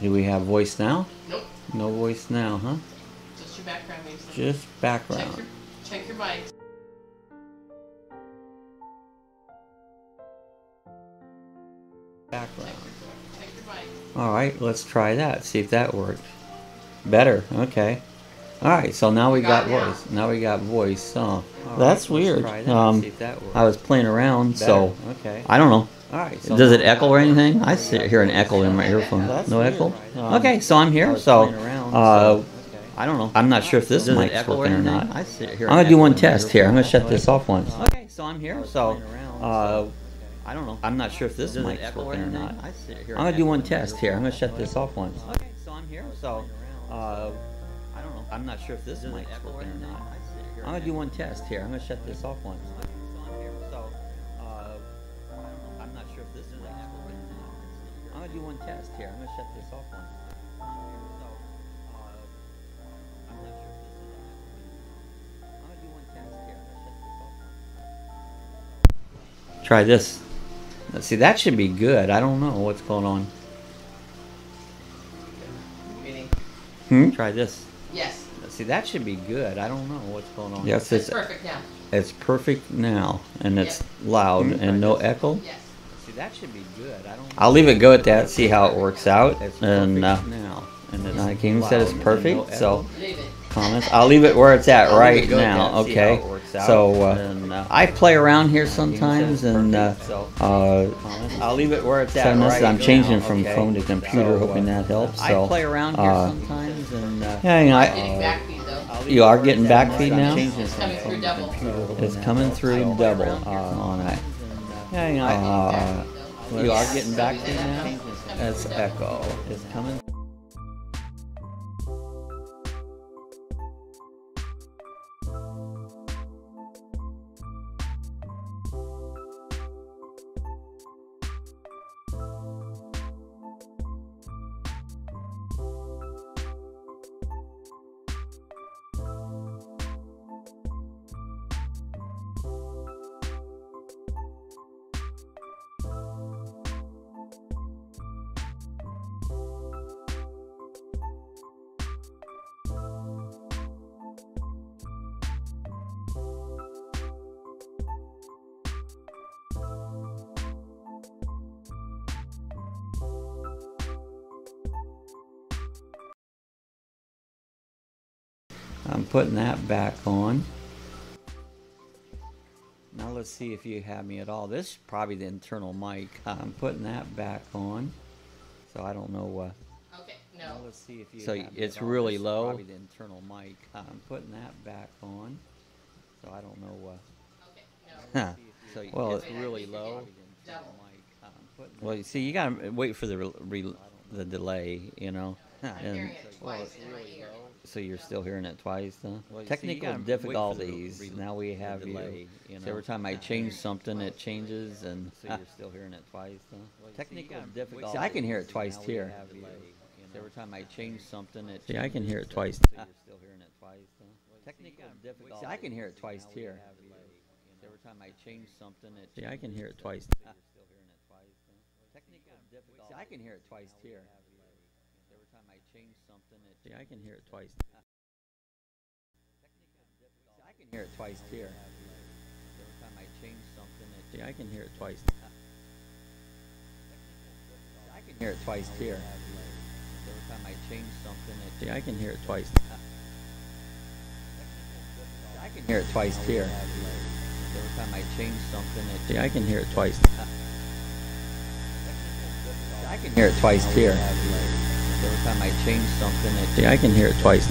Do we have voice now? Nope. No voice now, huh? Just your background music. Just background. Check your mic. Background. Check your mic. All right, let's try that. See if that works. Better. Okay. All right. So now we got voice. Now we got voice. Oh, that's weird. See if that works. I was playing around, so Okay. I don't know. All right. So Does it echo or anything? I hear an echo in my earphone. No echo? Okay, so I'm here. So, I don't know. I'm not sure if this mic's working or not. I'm going to do one test here. I'm going to shut this off once. Okay, so I'm here. So, I don't know. I'm not sure if this mic's working or not. I'm going to do one test here. I'm going to shut this off once. Okay, so I'm here. So, I don't know. I'm not sure if this mic's working or not. I'm going to do one test here. I'm going to shut this off once. Okay, so I'm here. So, I'm not sure if this mic's working or not. I'm going to do one test here. I'm going to shut this off once. I'm not sure if this is I'm going to do one test here. I'm going to shut this off once. Try this. Let's see, that should be good. I don't know what's going on. Try this. Yes. See, that should be good. I don't know what's going on. Yes, it's perfect now. It's perfect now, and it's loud and no echo. Yes. See, that should be good. I don't. I'll leave it go at that. See how it works out. And now, and King said it's perfect. So comments. I'll leave it where it's at right now. Okay. So I play around here sometimes, and I'll leave it where it's at right now. I'm changing from phone to computer, hoping that helps. So I play around here sometimes, and yeah, you are getting back feed now. It's coming through double. It's coming through double on it. You are getting back feed now. That's echo. It's coming. I'm putting that back on. Now let's see if you have me at all. This is probably the internal mic. I'm putting that back on. So I don't know. Okay, no. Now let's see if you. So it's really low. Probably the internal mic. I'm putting that back on. So I don't know. Okay, no. So well, it's really low. Well, you see, you gotta wait for the delay, you know. I'm hearing it twice in my ear. So you're still hearing it twice, huh? Well, technical difficulties. Now we have delay. You know? So every time I change something, it changes, and so you're still hearing it twice, huh? Well, technical difficulties. See, I can hear it twice here. So every time I change something, it. See, I can hear it twice. So you're still hearing it twice, huh? Technical difficulties. See, I can hear it twice here. So every time I change something, it. See, I can hear it twice. So you're still hearing it twice, huh? Technical difficulties. See, I can hear it twice here. Every time I change something, it. See, I can hear it twice. See, I can hear it twice here. Every time I change something, it. See, I can hear it twice. I can hear it twice here. Every time I change something, it. See, I can hear it twice. I can hear it twice here. Every time I change something, it. See, I can hear it twice. I can hear it twice here. Every time I change something, it. See, I can hear it twice.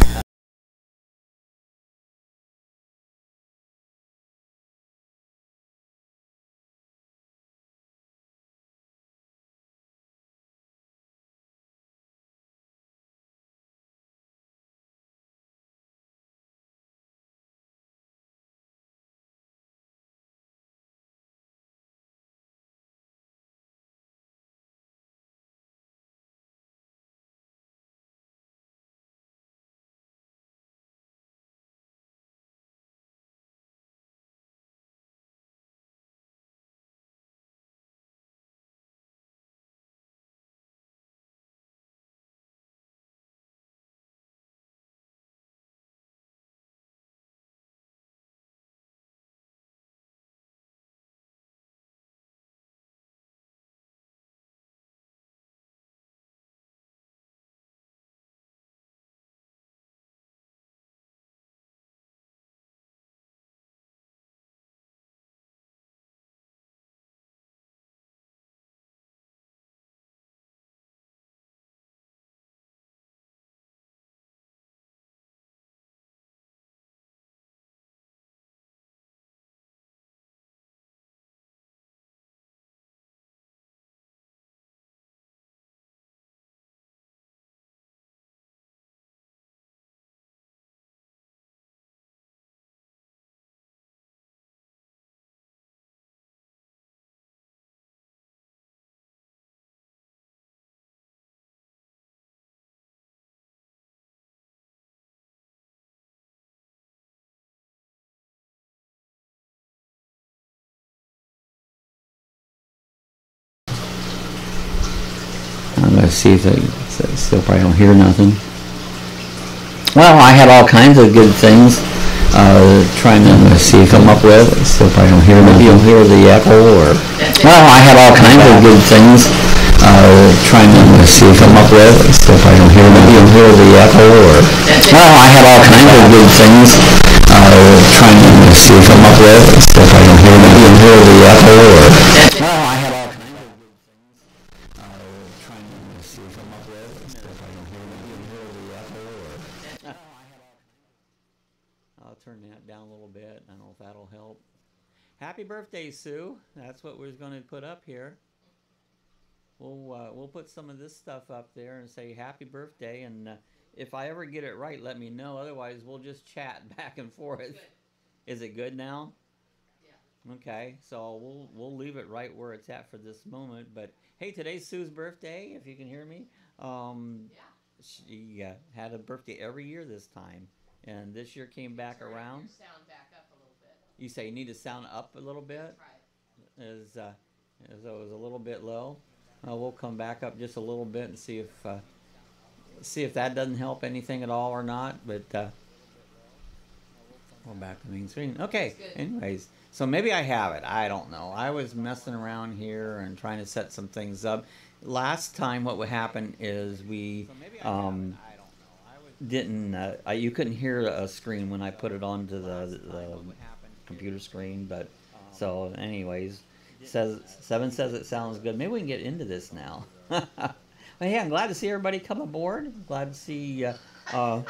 Let's see if they still probably don't hear nothing. Well, I had all kinds of good things trying to come up with. Still probably don't hear nothing. Maybe you'll hear the echo or... Well, I had all kinds of good things trying to come up with. Still probably don't hear nothing. Maybe you'll hear the echo or... Well, I had all kinds of good things trying to come up with. Still probably don't hear nothing. Maybe you'll hear the echo or... Well, I had all kinds of good things trying to come up with. Still probably don't hear nothing. Maybe you'll hear the echo or... I'll turn that down a little bit. I don't know if that'll help. Happy birthday, Sue. That's what we're going to put up here. We'll put some of this stuff up there and say happy birthday. And if I ever get it right, let me know. Otherwise, we'll just chat back and forth. Good. Is it good now? Yeah. Okay, so we'll leave it right where it's at for this moment. But hey, today's Sue's birthday. If you can hear me, she had a birthday every year this time. And this year came back around. Your sound back up a little bit. You say you need to sound up a little bit? Right. As though it was a little bit low. We'll come back up just a little bit and see if that doesn't help anything at all or not. But we're back to the main screen. Okay. Anyways, so maybe I have it. I don't know. I was messing around here and trying to set some things up. Last time, what would happen is we didn't you couldn't hear a screen when I put it onto the computer screen, but so anyways, Seven says it sounds good. Maybe we can get into this now. Well, hey, I'm glad to see everybody come aboard. Glad to see Seven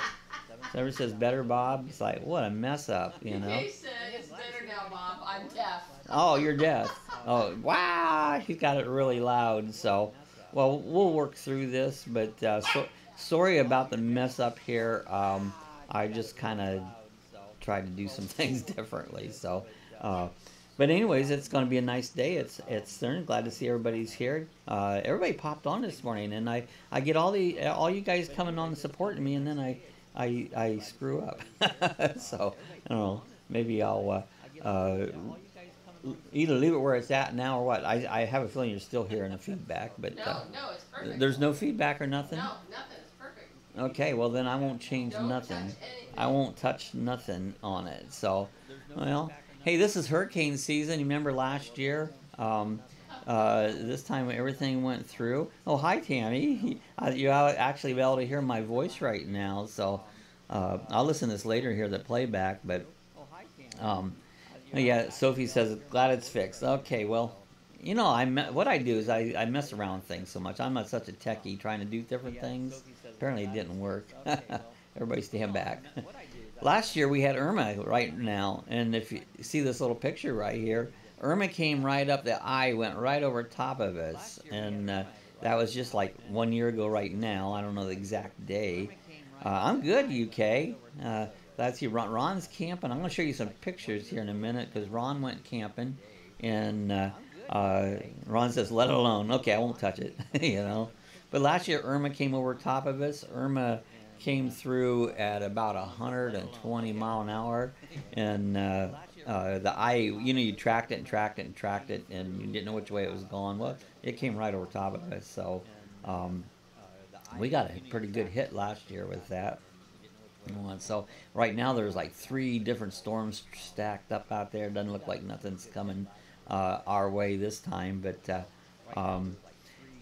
says better, Bob. It's like, what a mess up, you know. He said it's better now, Bob. I'm deaf. Oh, you're deaf. Oh, wow, he's got it really loud. So, well, we'll work through this, but sorry about the mess up here. I just kind of tried to do some things differently. So, but anyways, it's going to be a nice day. It's Stern. Glad to see everybody's here. Everybody popped on this morning, and I get all you guys coming on and supporting me, and then I screw up. So I don't know. Maybe I'll either leave it where it's at now or what. I have a feeling you're still hearing the feedback, but No, it's perfect. there's no feedback or nothing. No, nothing. It's perfect. Okay, well then I won't change Don't nothing. touch anything. I won't touch nothing on it. So, well, hey, this is hurricane season. You remember last year? This time everything went through. Oh, hi, Tammy. You're actually able to hear my voice right now. So, I'll listen to this later here, the playback. But, yeah, Sophie says, glad it's fixed. Okay, well, you know, what I do is I mess around with things so much. I'm not such a techie trying to do different things. Apparently it didn't work. Everybody stand back. Last year we had Irma right now, and if you see this little picture right here, Irma came right up, the eye went right over top of us, and that was just like 1 year ago right now. I don't know the exact day. I'm good, UK. Glad to see Ron's camping. I'm going to show you some pictures here in a minute because Ron went camping, and Ron says, let it alone. Okay, I won't touch it, you know. But last year Irma came over top of us. Irma came through at about 120 mile an hour, and the eye, you know, you tracked it and tracked it and tracked it, and you didn't know which way it was going. Well, it came right over top of us, so we got a pretty good hit last year with that. So right now there's like 3 different storms stacked up out there. Doesn't look like nothing's coming our way this time, but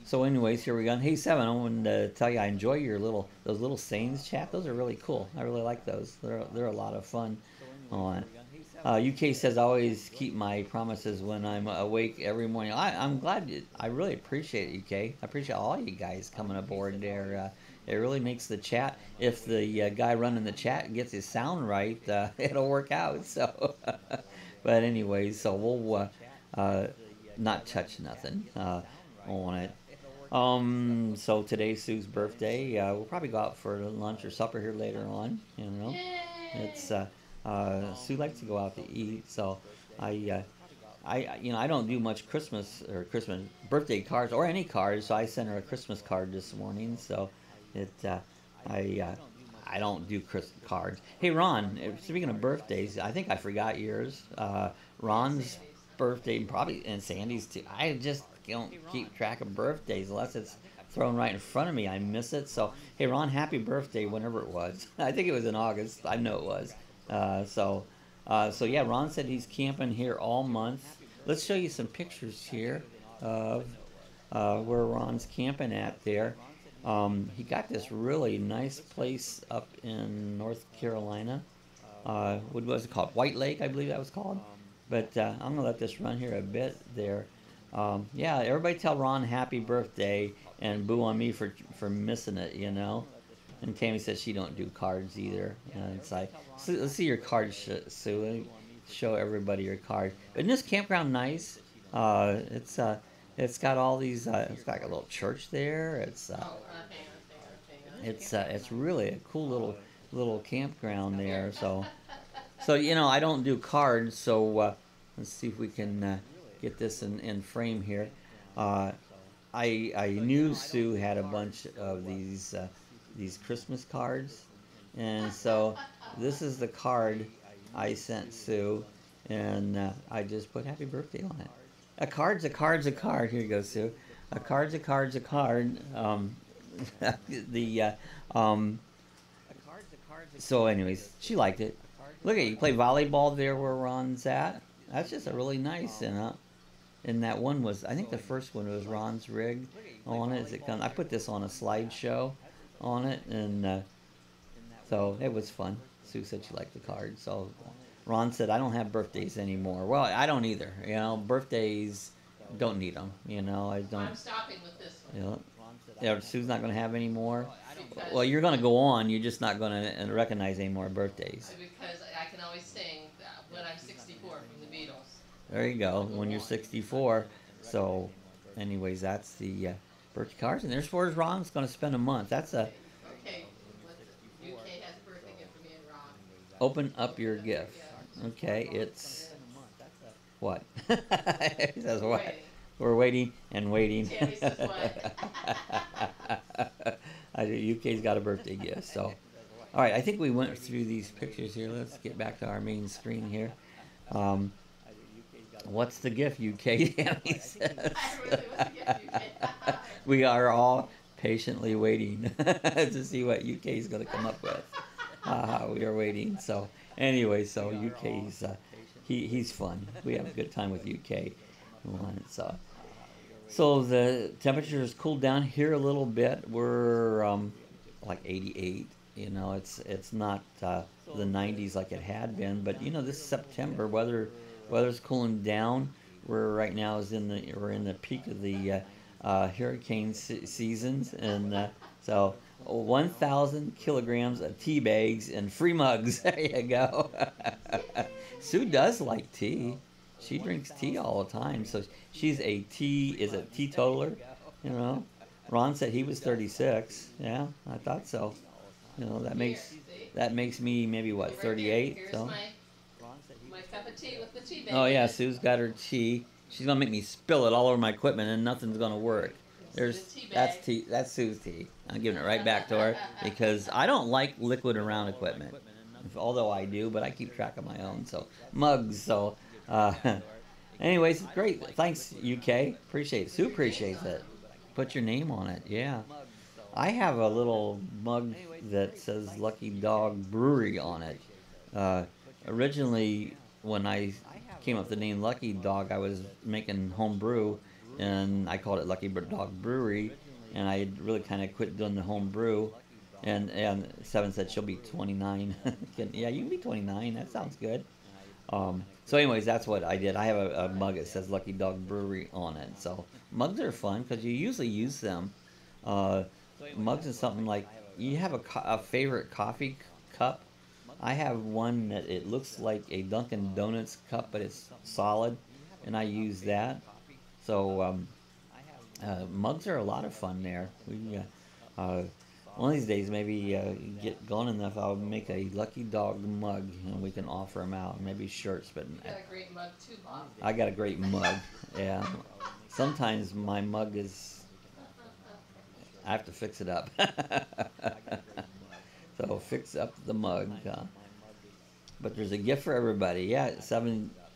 so anyways, here we go. Hey, Seven, I wanted to tell you I enjoy your those little sayings chat. Those are really cool. I really like those. They're a lot of fun. UK says I always keep my promises when I'm awake every morning. I'm glad. I really appreciate it, UK. I appreciate all you guys coming aboard there. It really makes the chat. If the guy running the chat gets his sound right, it'll work out. So, but anyways, so we'll not touch nothing on it. So today's Sue's birthday. We'll probably go out for lunch or supper here later on. You know, Yay! it's Sue likes to go out to eat. So I don't do much Christmas birthday cards or any cards. So I sent her a Christmas card this morning. So I don't do cards. Hey Ron, speaking of birthdays, I think I forgot yours. Ron's birthday, probably, and Sandy's too. I just don't keep track of birthdays unless it's thrown right in front of me. I miss it. So, hey, Ron, happy birthday whenever it was. I think it was in August. I know it was. So yeah, Ron said he's camping here all month. Let's show you some pictures here of where Ron's camping at there. He got this really nice place up in North Carolina. What was it called? White Lake, I believe that was called. But I'm going to let this run here a bit there. Yeah, everybody tell Ron happy birthday and boo on me for missing it, you know. And Tammy says she don't do cards either. It's like, so, let's see your card, Sue. Show everybody your card. But isn't this campground nice? It's got all these. It's got like a little church there. It's really a cool little campground there. So you know, I don't do cards. So let's see if we can get this in frame here. I knew Sue had a bunch of these Christmas cards, and so this is the card I sent Sue, and I just put happy birthday on it. A card's a card's a card. Here you go, Sue. A card's a card's a card. So anyways, she liked it. Look at you play volleyball there where Ron's at. That's just a really nice, and that one was, I think the first one was Ron's rig on it. I put this on a slideshow on it, and so it was fun. Sue said she liked the card. So Ron said, I don't have birthdays anymore. Well, I don't either. You know, birthdays, don't need them. You know, I don't. I'm stopping with this one. You know, yeah, Sue's not going to have any more. Well, you're going to go on. You're just not going to recognize any more birthdays. Because I can always sing when I'm 64 from the Beatles. There you go. When you're 64. So, anyways, that's the birthday cards. And there's where Ron's going to spend a month. That's a. Okay, UK has a birthday gift for me and Ron. Open up your gift. Okay, it's what? It says what? Waiting. We're waiting and waiting. Tammy says what? UK's got a birthday gift. So, all right. I think we went through these pictures here. Let's get back to our main screen here. What's the gift, UK? Tammy says. We are all patiently waiting to see what UK is going to come up with. We are waiting. So anyway, so UK's he's fun. We have a good time with UK. So the temperatures cooled down here a little bit. We're like 88. You know, it's not the 90s like it had been, but you know, this September weather's cooling down. We're in the peak of the hurricane seasons, and so 1,000 kilograms of tea bags and free mugs. There you go. Sue does like tea. She drinks tea all the time, so she's a teetotaler, you know. Ron said he was 36. Yeah, I thought so. You know, that makes me maybe what, 38? Here's so my cup of tea with the tea bag. oh yeah, Sue's got her tea. She's gonna make me spill it all over my equipment, and nothing's gonna work. That's Sue's tea. I'm giving it right back to her because I don't like liquid around equipment. Although I do, but I keep track of my own. So mugs. So anyways, great. Thanks, UK. Appreciate it. Sue appreciates it. Put your name on it. Yeah. I have a little mug that says Lucky Dawg Brewery on it. Originally, when I came up with the name Lucky Dawg, I was making home brew, and I called it Lucky Dawg Brewery, and I really kind of quit doing the home brew. And Seven said she'll be 29. Yeah, you can be 29. That sounds good. So anyways, that's what I did. I have a mug that says Lucky Dawg Brewery on it. So mugs are fun because you usually use them. Mugs is something like, you have a favorite coffee cup. I have one that it looks like a Dunkin' Donuts cup, but it's solid, and I use that. So mugs are a lot of fun there. One of these days, maybe get going enough, I'll make a Lucky Dawg mug, and we can offer them out. Maybe shirts, but You got a great mug too, Bob. I got a great mug. Yeah. Sometimes my mug is, I have to fix it up. So fix up the mug. But there's a gift for everybody. Yeah,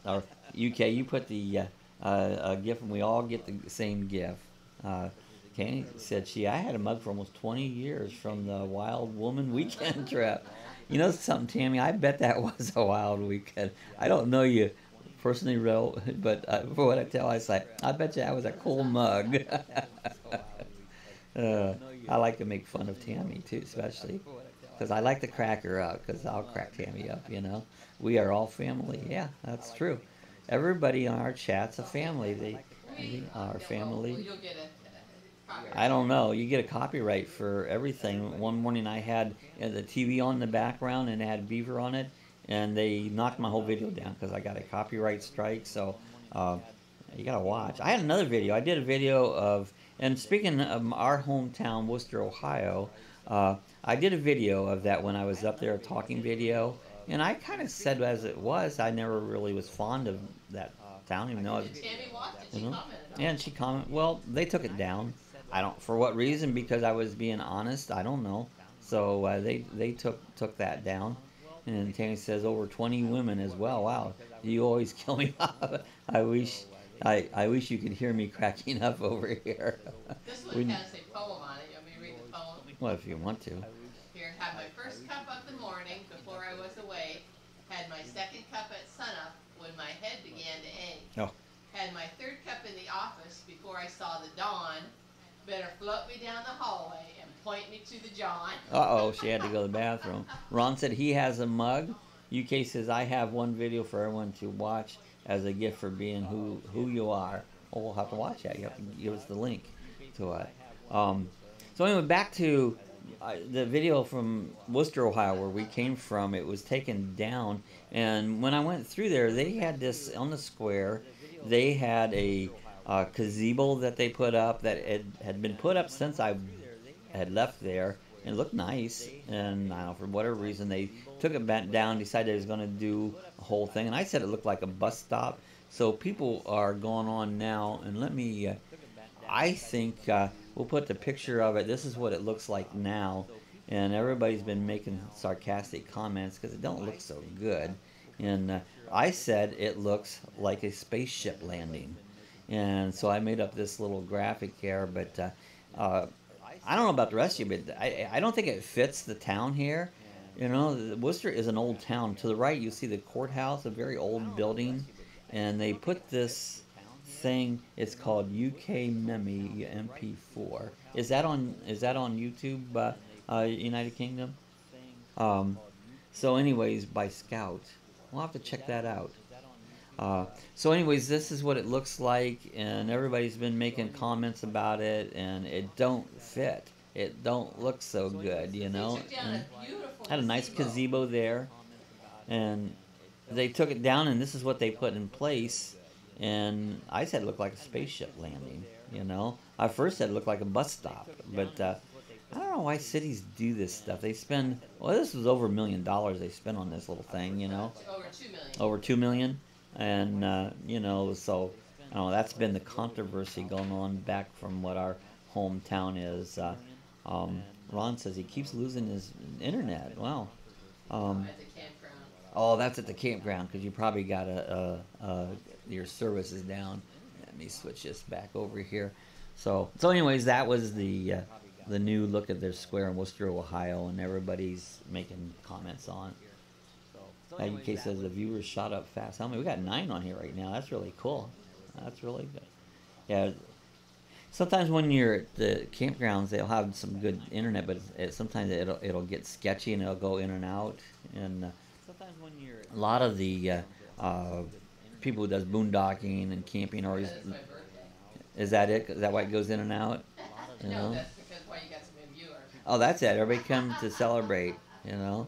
UK, you put the a gift, and we all get the same gift. Tammy said I had a mug for almost 20 years from the Wild Woman weekend trip. You know something, Tammy? I bet that was a wild weekend. I don't know you personally, real, but for what I tell, I say, I bet you that was a cool mug. I like to make fun of Tammy too, especially because I like to crack her up. Because I'll crack Tammy up. You know, we are all family. Yeah, that's true. Everybody on our chat's a family. They are family. You'll get a copyright. I don't know. You get a copyright for everything. One morning I had the TV on in the background and it had Beaver on it, and they knocked my whole video down because I got a copyright strike. So you gotta watch. I had another video. I did a video of, and speaking of our hometown, Worcester, Ohio, I did a video of that when I was up there, a talking video, and I kind of said as it was, I never really was fond of that town, even though Tammy watched it. She commented on it. and she commented. Well, they took it down. I don't for what reason, because I was being honest. I don't know. So they took that down. And Tammy says over 20 women as well. Wow, you always kill me off. I wish you could hear me cracking up over here. This one has a poem on it. You want me to read the poem? Well, if you want to. Here, had my first cup of the morning before I was awake. Had my second cup at sunup when my head began to ache. Oh. Had my third cup in the office before I saw the dawn. Better float me down the hallway and point me to the John. Uh-oh, she had to go to the bathroom. Ron said he has a mug. UK says, I have one video for everyone to watch as a gift for being who you are. Oh, we'll have to watch that. You have to give us the link to it. So anyway, back to the video from Worcester, Ohio, where we came from. It was taken down, and when I went through there, they had this on the square. They had a gazebo that they put up that had been put up since I had left there. And it looked nice, and I don't know, for whatever reason they took it back down, decided they was going to do a whole thing, and I said it looked like a bus stop. So people are going on now, and let me, I think we'll put the picture of it. This is what it looks like now, and everybody's been making sarcastic comments because it don't look so good. And I said it looks like a spaceship landing, and so I made up this little graphic here, but I don't know about the rest of you, but I don't think it fits the town here. You know, Worcester is an old town. To the right, you see the courthouse, a very old building, and they put this thing. It's called UK Memi MP4. Is that on YouTube, United Kingdom? So, anyways, by Scout, we'll have to check that out. So anyways, this is what it looks like, and everybody's been making comments about it, and it don't fit. It don't look so good, you know. Had a nice gazebo there, and they took it down, and this is what they put in place. And I said it looked like a spaceship landing, you know. I first said it looked like a bus stop, but I don't know why cities do this stuff. They spend, well, this was over $1 million they spent on this little thing, you know. Over 2 million. Over 2 million. And, you know, so, I don't know, that's been the controversy going on back from what our hometown is. Ron says he keeps losing his internet. Wow. At the campground. Oh, that's at the campground, because you probably got your service is down. Let me switch this back over here. So anyways, that was the new look at their square in Worcester, Ohio, and everybody's making comments on it. UK says the viewers shot up fast. How many? We got 9 on here right now. That's really cool. That's really good. Yeah. Sometimes when you're at the campgrounds, they'll have some good internet, but sometimes it'll get sketchy and it'll go in and out. And sometimes when you're a lot of the people who does boondocking and camping always. That's my birthday. Is that it? Is that why it goes in and out? You No, know? that's because why you got some new viewers. Oh, that's it. Everybody come to celebrate. You know.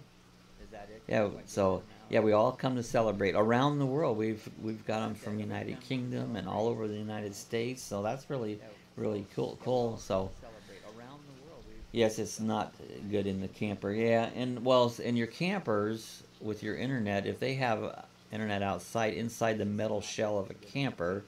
Yeah, so yeah, we all come to celebrate around the world. We've got them from United Kingdom and all over the United States. So that's really cool. So yes, it's not good in the camper. Yeah, and well, in your campers with your internet, if they have internet outside inside the metal shell of a camper,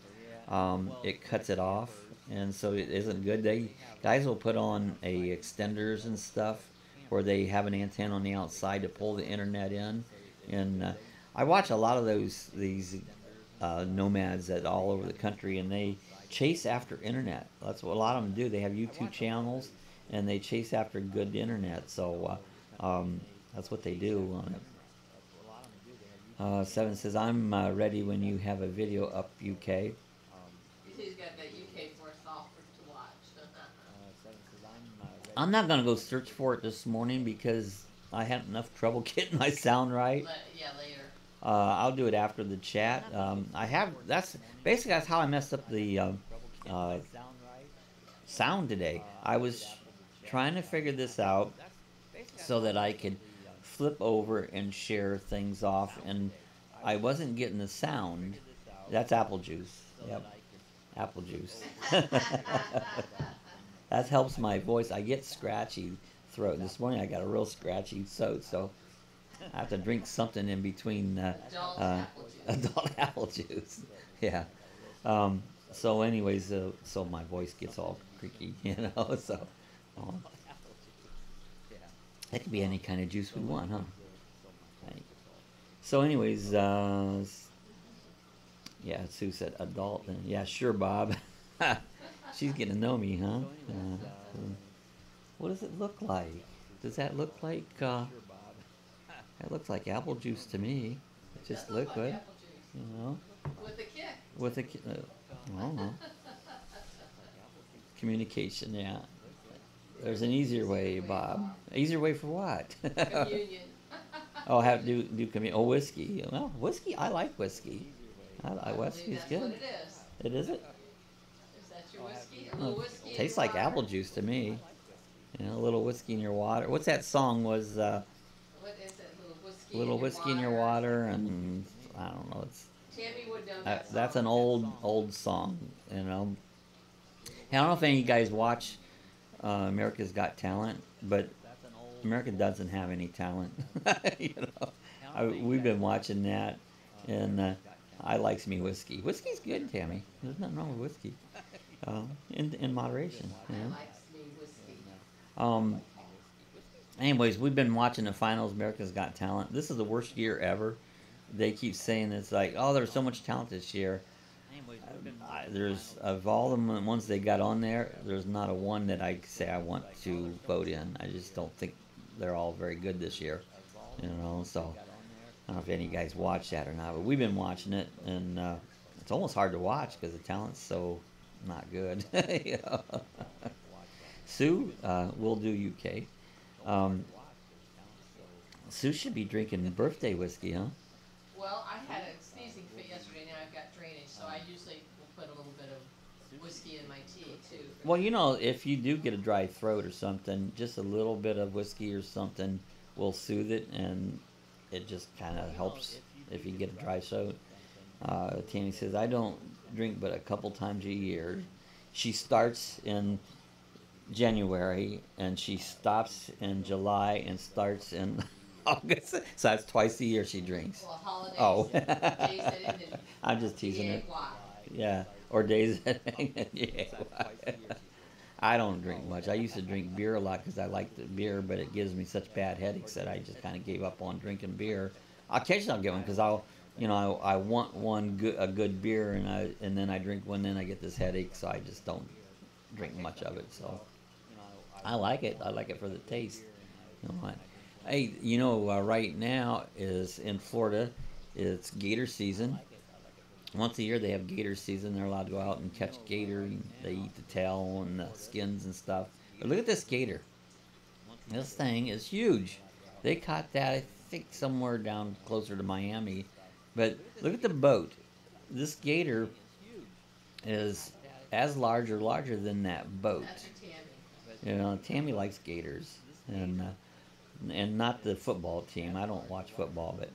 it cuts it off, and so it isn't good. Guys will put on extenders and stuff, where they have an antenna on the outside to pull the internet in. And I watch a lot of these nomads that all over the country, and chase after internet. That's what a lot of them do. They have YouTube channels, and they chase after good internet. So that's what they do on it. 7 says, I'm ready when you have a video up, UK. He's got that UK forced off to watch. I'm not going to go search for it this morning because I had enough trouble getting my sound right. Yeah, later. I'll do it after the chat. That's how I messed up the sound today. I was trying to figure this out so that I could flip over and share things off, and I wasn't getting the sound. That's apple juice. Yep, apple juice. That helps my voice. I get scratchy throat. This morning I got a real scratchy throat, so I have to drink something in between adult apple juice. Yeah. So anyways, so my voice gets all creaky, so that could be any kind of juice we want, huh? So anyways, yeah, Sue said adult. Yeah, sure, Bob. She's getting to know me, huh? What does it look like? Does that look like, that looks like apple juice to me. It's just liquid, like With a kick. With a kick. I don't know. Communication, yeah. There's an easier way, Bob. Easier way for what? Communion. Oh, have do communion. Oh, whiskey. Well, whiskey. I like whiskey. Whiskey's good. That's what it is. It is it. Is that your whiskey? A little whiskey. Tastes like apple juice to me. A little whiskey in your water. What's that song? Was what is it? Little whiskey in your water, and I don't know. It's Tammy would know that song. That's an old song. Hey, I don't know if any of you guys watch America's Got Talent, but America doesn't have any talent. We've been watching that, and I likes me whiskey. Whiskey's good, Tammy. There's nothing wrong with whiskey, in moderation. I likes me whiskey. Anyways, we've been watching the finals. America's Got Talent. This is the worst year ever. They keep saying it's like, oh, there's so much talent this year. There's of all the ones they got on there, there's not a one that I say I want to vote in. I just don't think they're all very good this year, So I don't know if any of you guys watch that or not, but we've been watching it, and it's almost hard to watch because the talent's so not good. Sue, we'll do UK. Sue should be drinking birthday whiskey, huh? Well, I had a sneezing fit yesterday. Now I've got drainage, so I usually will put a little bit of whiskey in my tea too. Well, if you do get a dry throat or something, just a little bit of whiskey or something will soothe it, and it just kind of helps if you get a dry throat. Tammy says, I don't drink but a couple times a year. She starts in January, and she stops in July and starts in August. So that's twice a year she drinks. Well, holidays. Oh. Days that ended. I'm just teasing her. Why? Yeah, or days that I don't drink much. I used to drink beer a lot because I like the beer, but it gives me such bad headaches that I just kind of gave up on drinking beer. Occasionally I'll get one because I want a good beer, and then I drink one, then I get this headache, so I just don't drink much of it. So I like it. I like it for the taste. Hey, right now is in Florida, it's gator season. Once a year they have gator season. They're allowed to go out and catch gator. They eat the tail and the skins and stuff. But look at this gator. This thing is huge. They caught that, I think, somewhere down closer to Miami. But look at the boat. This gator is as large or larger than that boat. That's Tammy. Tammy likes gators, and not the football team. I don't watch football, but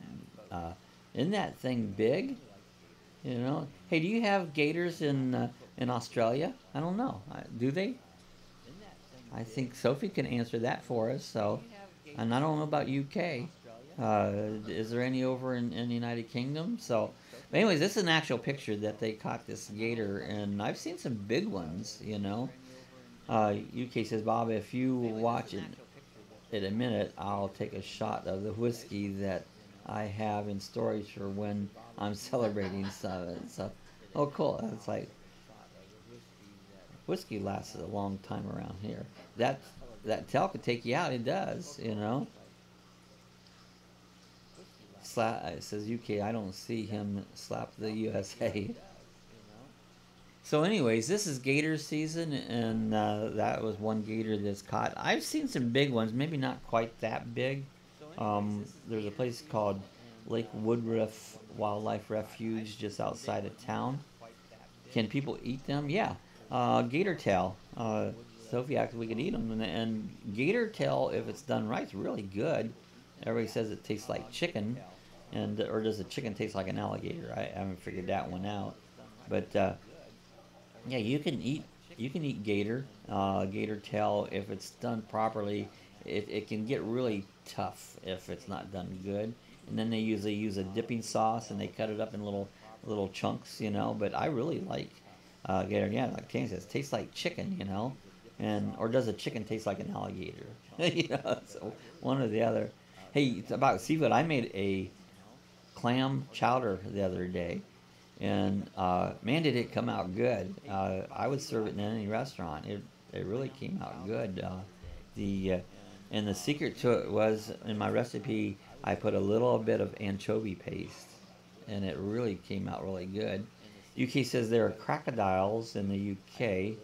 isn't that thing big? Hey, do you have gators in Australia? I don't know. Do they? I think Sophie can answer that for us. So, and I don't know about UK. Is there any over in the United Kingdom? So, but anyways, this is an actual picture that they caught this gator, and I've seen some big ones. UK says, Bob, if you watch it in a minute, I'll take a shot of the whiskey that I have in storage for when I'm celebrating. So oh, cool. It's like, whiskey lasts a long time around here. That tail could take you out. It does, you know. It says UK. I don't see him slap the USA. So anyways, this is gator season, and that was one gator that's caught. I've seen some big ones, maybe not quite that big. There's a place called Lake Woodruff Wildlife Refuge just outside of town. Can people eat them? Yeah. Gator tail. Sophie asked if we could eat them. And gator tail, if it's done right, is really good. Everybody says it tastes like chicken. Or does the chicken taste like an alligator? I haven't figured that one out. But yeah, you can eat gator tail if it's done properly. It can get really tough if it's not done good. And then they usually use a dipping sauce and they cut it up in little chunks, you know. But I really like gator. Yeah, like Tanya says, it tastes like chicken, you know. Or does a chicken taste like an alligator? You know, so one or the other. Hey, about seafood, I made a clam chowder the other day. And man, did it come out good. I would serve it in any restaurant. It really came out good. And the secret to it was, in my recipe, I put a little bit of anchovy paste, and it really came out really good. UK says there are crocodiles in the UK,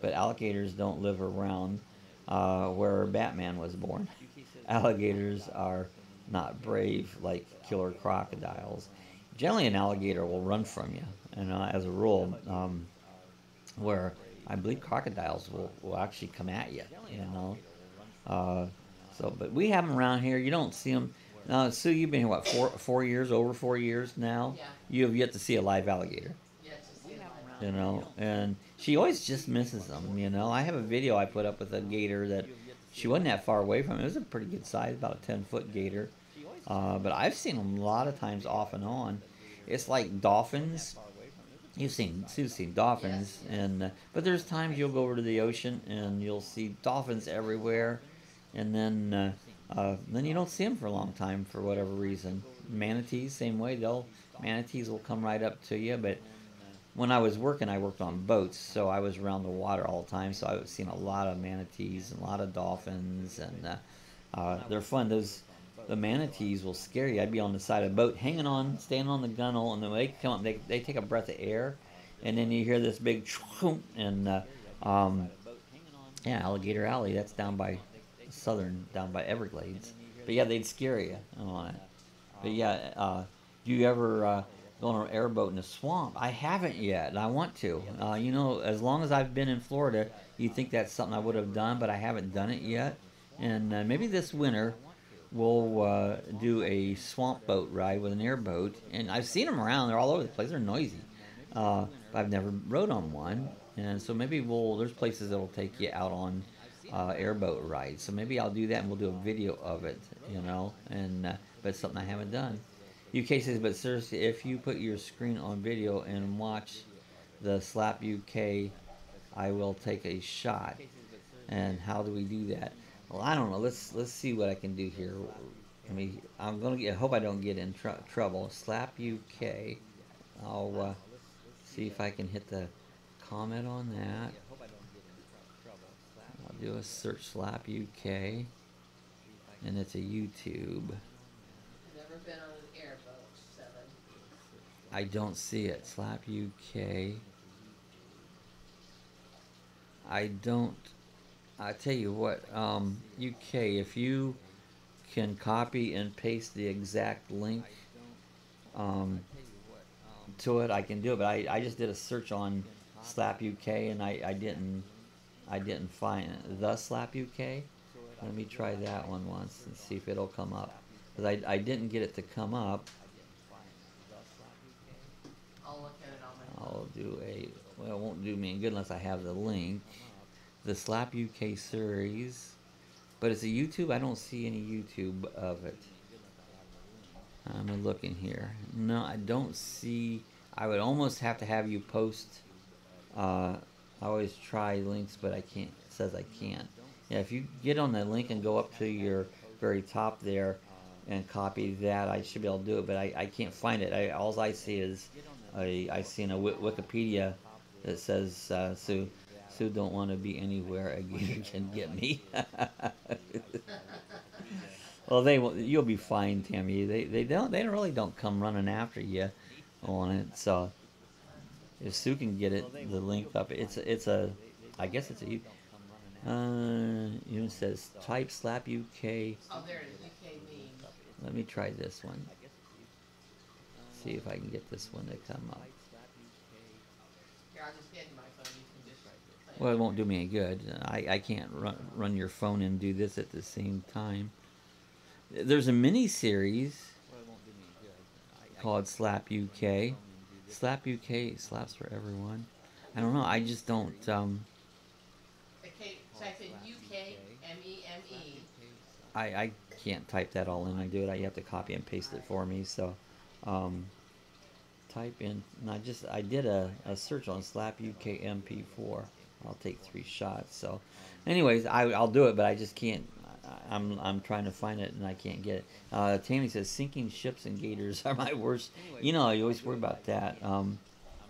but alligators don't live around where Batman was born. Alligators are not brave like killer crocodiles. Generally, an alligator will run from you, and as a rule, where I believe crocodiles will actually come at you, you know. But we have them around here. You don't see them. Sue, you've been here, what, 4 years, over 4 years now? Yeah. You have yet to see a live alligator. Yet to see them. You know, and she always just misses them, you know. I have a video I put up with a gator that she wasn't that far away from. It was a pretty good size, about a 10-foot gator. But I've seen them a lot of times off and on. It's like dolphins. Sue's seen dolphins, but there's times you'll go over to the ocean and you'll see dolphins everywhere, and then you don't see them for a long time for whatever reason. Manatees, same way. Manatees will come right up to you. But when I was working, I worked on boats, so I was around the water all the time. So I was seeing a lot of manatees and a lot of dolphins, and they're fun. The manatees will scare you. I'd be on the side of the boat, hanging on, standing on the gunnel, and then when they come up, they take a breath of air, and then you hear this big and Alligator Alley. That's down by Everglades. But yeah, they'd scare you on it. But yeah, do you ever go on an airboat in a swamp? I haven't yet, and I want to. You know, as long as I've been in Florida, you'd think that's something I would have done, but I haven't done it yet. And maybe this winter we'll do a swamp boat ride with an airboat. And I've seen them around. They're all over the place. They're noisy. But I've never rode on one. And so maybe there's places that will take you out on airboat rides. So maybe I'll do that, and we'll do a video of it, you know. But it's something I haven't done. UK says, but seriously, if you put your screen on video and watch the Slap UK, I will take a shot. And how do we do that? Well, I don't know. Let's see what I can do here. I hope I don't get in trouble. Slap UK. I'll see if I can hit the comment on that. I'll do a search Slap UK, and it's a YouTube. Never been on an airboat, 7. I don't see it. Slap UK. I tell you what, UK, if you can copy and paste the exact link to it, I can do it. But I just did a search on Slap UK, and I didn't find the Slap UK. Let me try that one once and see if it'll come up. Because I didn't get it to come up. I'll look at it on my phone. I'll do it won't do me any good unless I have the link. The Slap UK series. But it's a YouTube. I don't see any YouTube of it. I'm looking here. No, I don't see. I would almost have to have you post. I always try links, but I can't. It says I can't. Yeah, if you get on the link and go up to your very top there and copy that, I should be able to do it. But I can't find it. All I see is I see in a Wikipedia that says Sue don't want to be anywhere a gator can get me. Well, you'll be fine, Tammy. They really don't come running after you on it. So if Sue can get it, the link up, I guess it's a. It says type slap UK. Oh, there it is. UK meme. Let me try this one. See if I can get this one to come up. Here, I'll just hand you my phone. You can just play. Well, it won't do me any good. I can't run your phone and do this at the same time. There's a mini series called Slap UK. Slap UK slaps for everyone. I don't know. I just don't. Okay, type in UK MEME. I can't type that all in and do it. You have to copy and paste it for me. So, type in. And I did a search on Slap UK MP4. I'll take 3 shots. So, anyways, I'll do it, but I just can't. I'm trying to find it and I can't get it. Tammy says sinking ships and gators are my worst. You know, you always worry about that.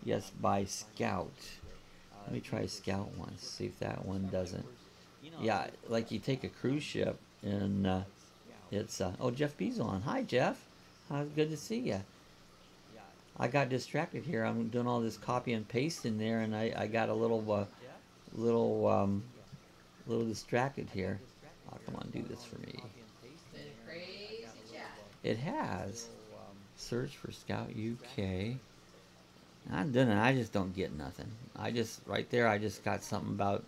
Yes, by Scout. Let me try Scout once. See if that one doesn't. Yeah, like you take a cruise ship and it's oh, Jeff B's on. Hi Jeff. Good to see you. I got distracted here. I'm doing all this copy and paste in there, and I got a little distracted here. Oh, come on, do this for me. Crazy chat. It has. Search for Scout UK. I'm doing it. I just don't get nothing. Right there, I just got something about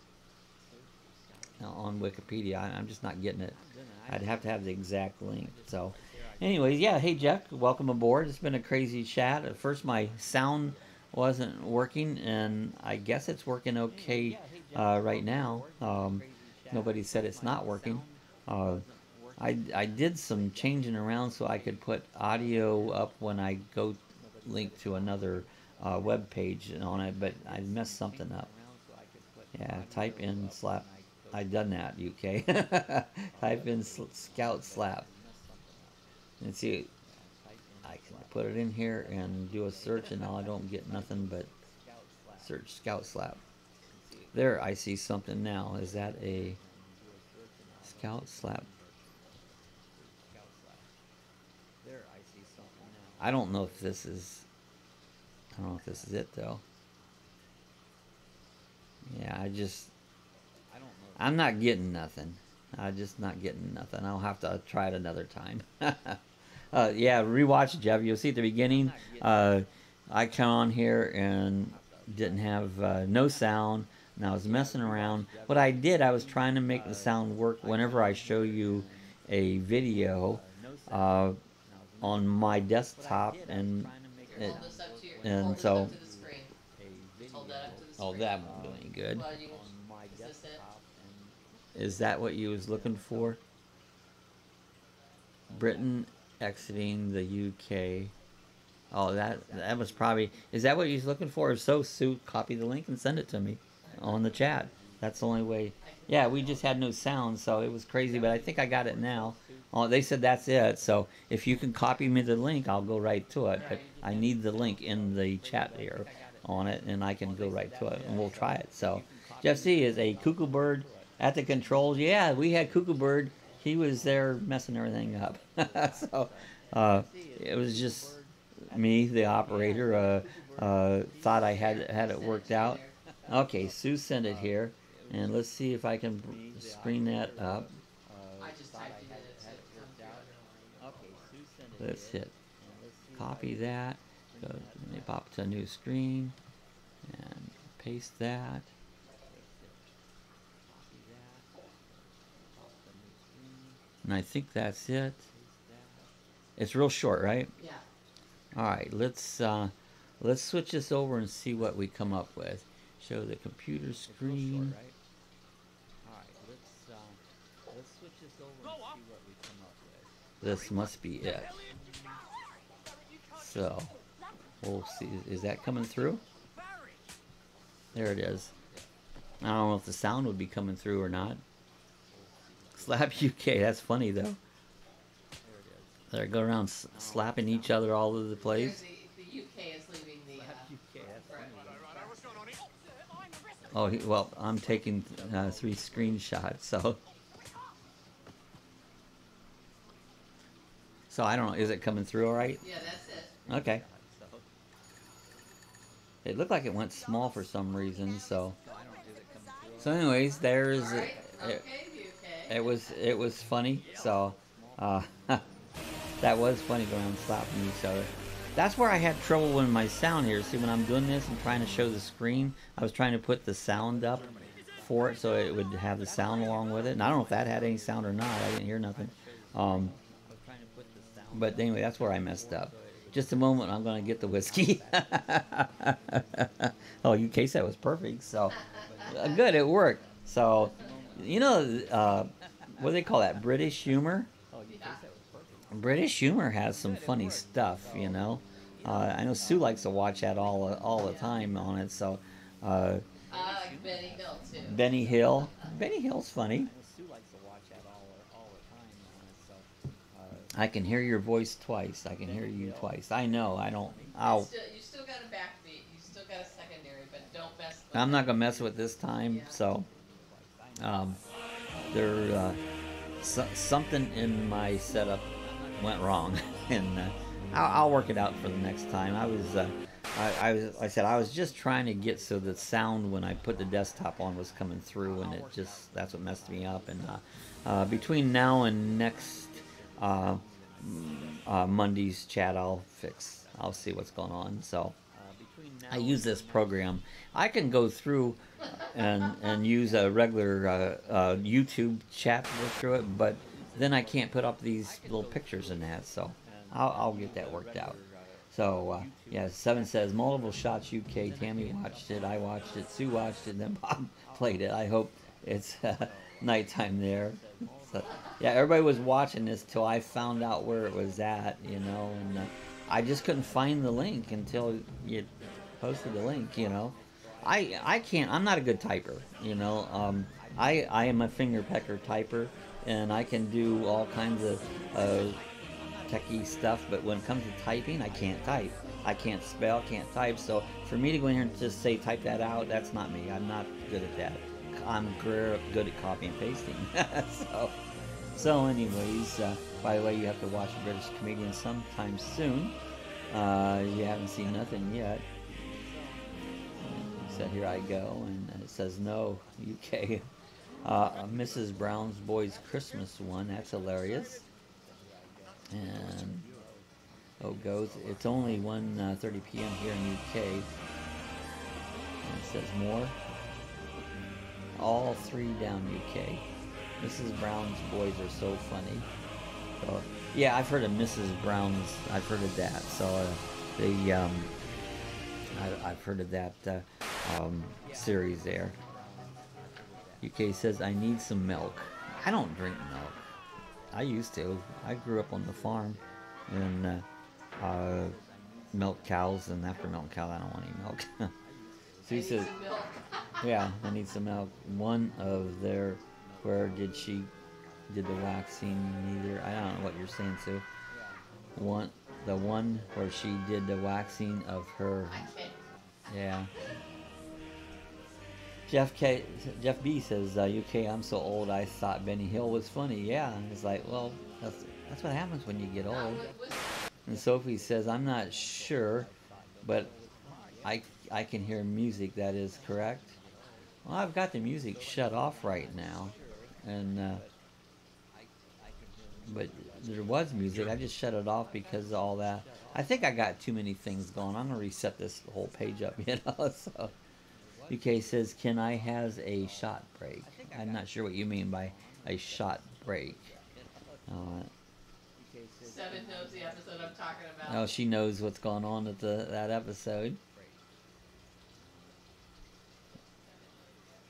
on Wikipedia. I'm just not getting it. I'd have to have the exact link. So, anyways, yeah. Hey, Jeff, welcome aboard. It's been a crazy chat. At first, my sound wasn't working, and I guess it's working okay right now. Nobody said it's not working. I did some changing around so I could put audio up when I go link to another web page on it, but I messed something up. Yeah, type in slap. I done that, UK. Type in Scout slap. And see, I can put it in here and do a search, and now I don't get nothing but search Scout slap. There, I see something now. Is that a Scout slap? I don't know if this is. I don't know if this is it though. Yeah, I'm not getting nothing. I'm just not getting nothing. I'll have to try it another time. Yeah, rewatch Jeff. You'll see at the beginning. I come on here and didn't have no sound, and I was messing around. What I did, I was trying to make the sound work whenever I show you a video on my desktop, and so. Oh, that won't do any good. Is that what you was looking for? Britain exiting the UK. Oh, that was probably. Is that what you was looking for? If so, Sue, copy the link and send it to me on the chat. That's the only way. Yeah, we just had no sound, so it was crazy, but I think I got it now. Oh, they said that's it. So if you can copy me the link, I'll go right to it. But I need the link in the chat here on it, and I can go right to it, and we'll try it. So Jeff C is a cuckoo bird at the controls. Yeah, we had cuckoo bird. He was there messing everything up. So it was just me, the operator, thought I had it worked out. Okay, Sue sent it here, and let's see if I can screen that up. I just typed it in. Let's hit copy that. Go, and they pop to a new screen, and paste that. And I think that's it. It's real short, right? Yeah. All right, let's switch this over and see what we come up with. Show the computer screen. All right, let's switch this over and see what we come up with. This must be it. So we'll see. Is that coming through? There it is. I don't know if the sound would be coming through or not. Slap UK. That's funny though. They go around slapping each other all over the place. The UK is leaving the. Oh, well, I'm taking 3 screenshots, so... So I don't know, is it coming through all right? Yeah, that's it. Okay. It looked like it went small for some reason, so... So anyways, there's... All right. It was funny, so... that was funny going on slapping each other. That's where I had trouble with my sound here. See, when I'm doing this and trying to show the screen, I was trying to put the sound up for it so it would have the sound along with it. And I don't know if that had any sound or not. I didn't hear nothing. But anyway, that's where I messed up. Just a moment, I'm going to get the whiskey. Oh, UK said it was perfect. So, good, it worked. So, you know, what do they call that? British humor? British humor has some funny stuff, you know. I know Sue likes to watch that all the time on it. So, I like Benny Hill too. Benny Hill. Benny Hill's funny. I can hear your voice twice. I can hear you twice. I know. I don't. You still got a backbeat. You still got a secondary, but don't mess with I'm not gonna mess with it this time. Yeah. So, something in my setup went wrong, and I'll work it out for the next time. I was just trying to get so the sound when I put the desktop on was coming through, and that's what messed me up. And between now and next Monday's chat, I'll see what's going on. So I use this program. I can go through and use a regular YouTube chat to work through it, but then I can't put up these little pictures in that. So I'll get that worked out. So yeah, 7 says multiple shots UK. Tammy watched it, I watched it, Sue watched it, and then Bob played it. I hope it's nighttime there. So, yeah, everybody was watching this till I found out where it was at, you know, and I just couldn't find the link until you posted the link, you know. I can't. I'm not a good typer, you know. I am a finger pecker typer, and I can do all kinds of techie stuff, but when it comes to typing, I can't type. I can't spell, can't type. So for me to go in here and just say type that out, that's not me. I'm not good at that. I'm good at copy and pasting. so anyways, by the way, you have to watch a British comedian sometime soon. You haven't seen nothing yet. So here I go, and it says no, UK. Mrs. Brown's Boys Christmas one. That's hilarious. And goes. It's only 1:30 p.m. here in UK. And it says more. All 3 down UK. Mrs. Brown's Boys are so funny. So yeah, I've heard of Mrs. Brown's. I've heard of that. So I've heard of that series there. UK says I need some milk. I don't drink milk. I used to. I grew up on the farm, and milk cows, and after milk cows, I don't want any milk. So he says, yeah, I need some milk. One of their, where did she did the waxing? Neither. I don't know what you're saying, Sue. The one where she did the waxing of her. Yeah. Jeff B says, UK, I'm so old I thought Benny Hill was funny. Yeah, it's like, well, that's what happens when you get old. And Sophie says, I'm not sure, but I can hear music. That is correct. Well, I've got the music shut off right now, and but there was music. I just shut it off because of all that. I think I got too many things going. I'm gonna reset this whole page up, you know. So. UK says, can I has a shot break? I'm not sure what you mean by a shot break. 7 knows the episode I'm talking about. Oh, she knows what's going on at that episode.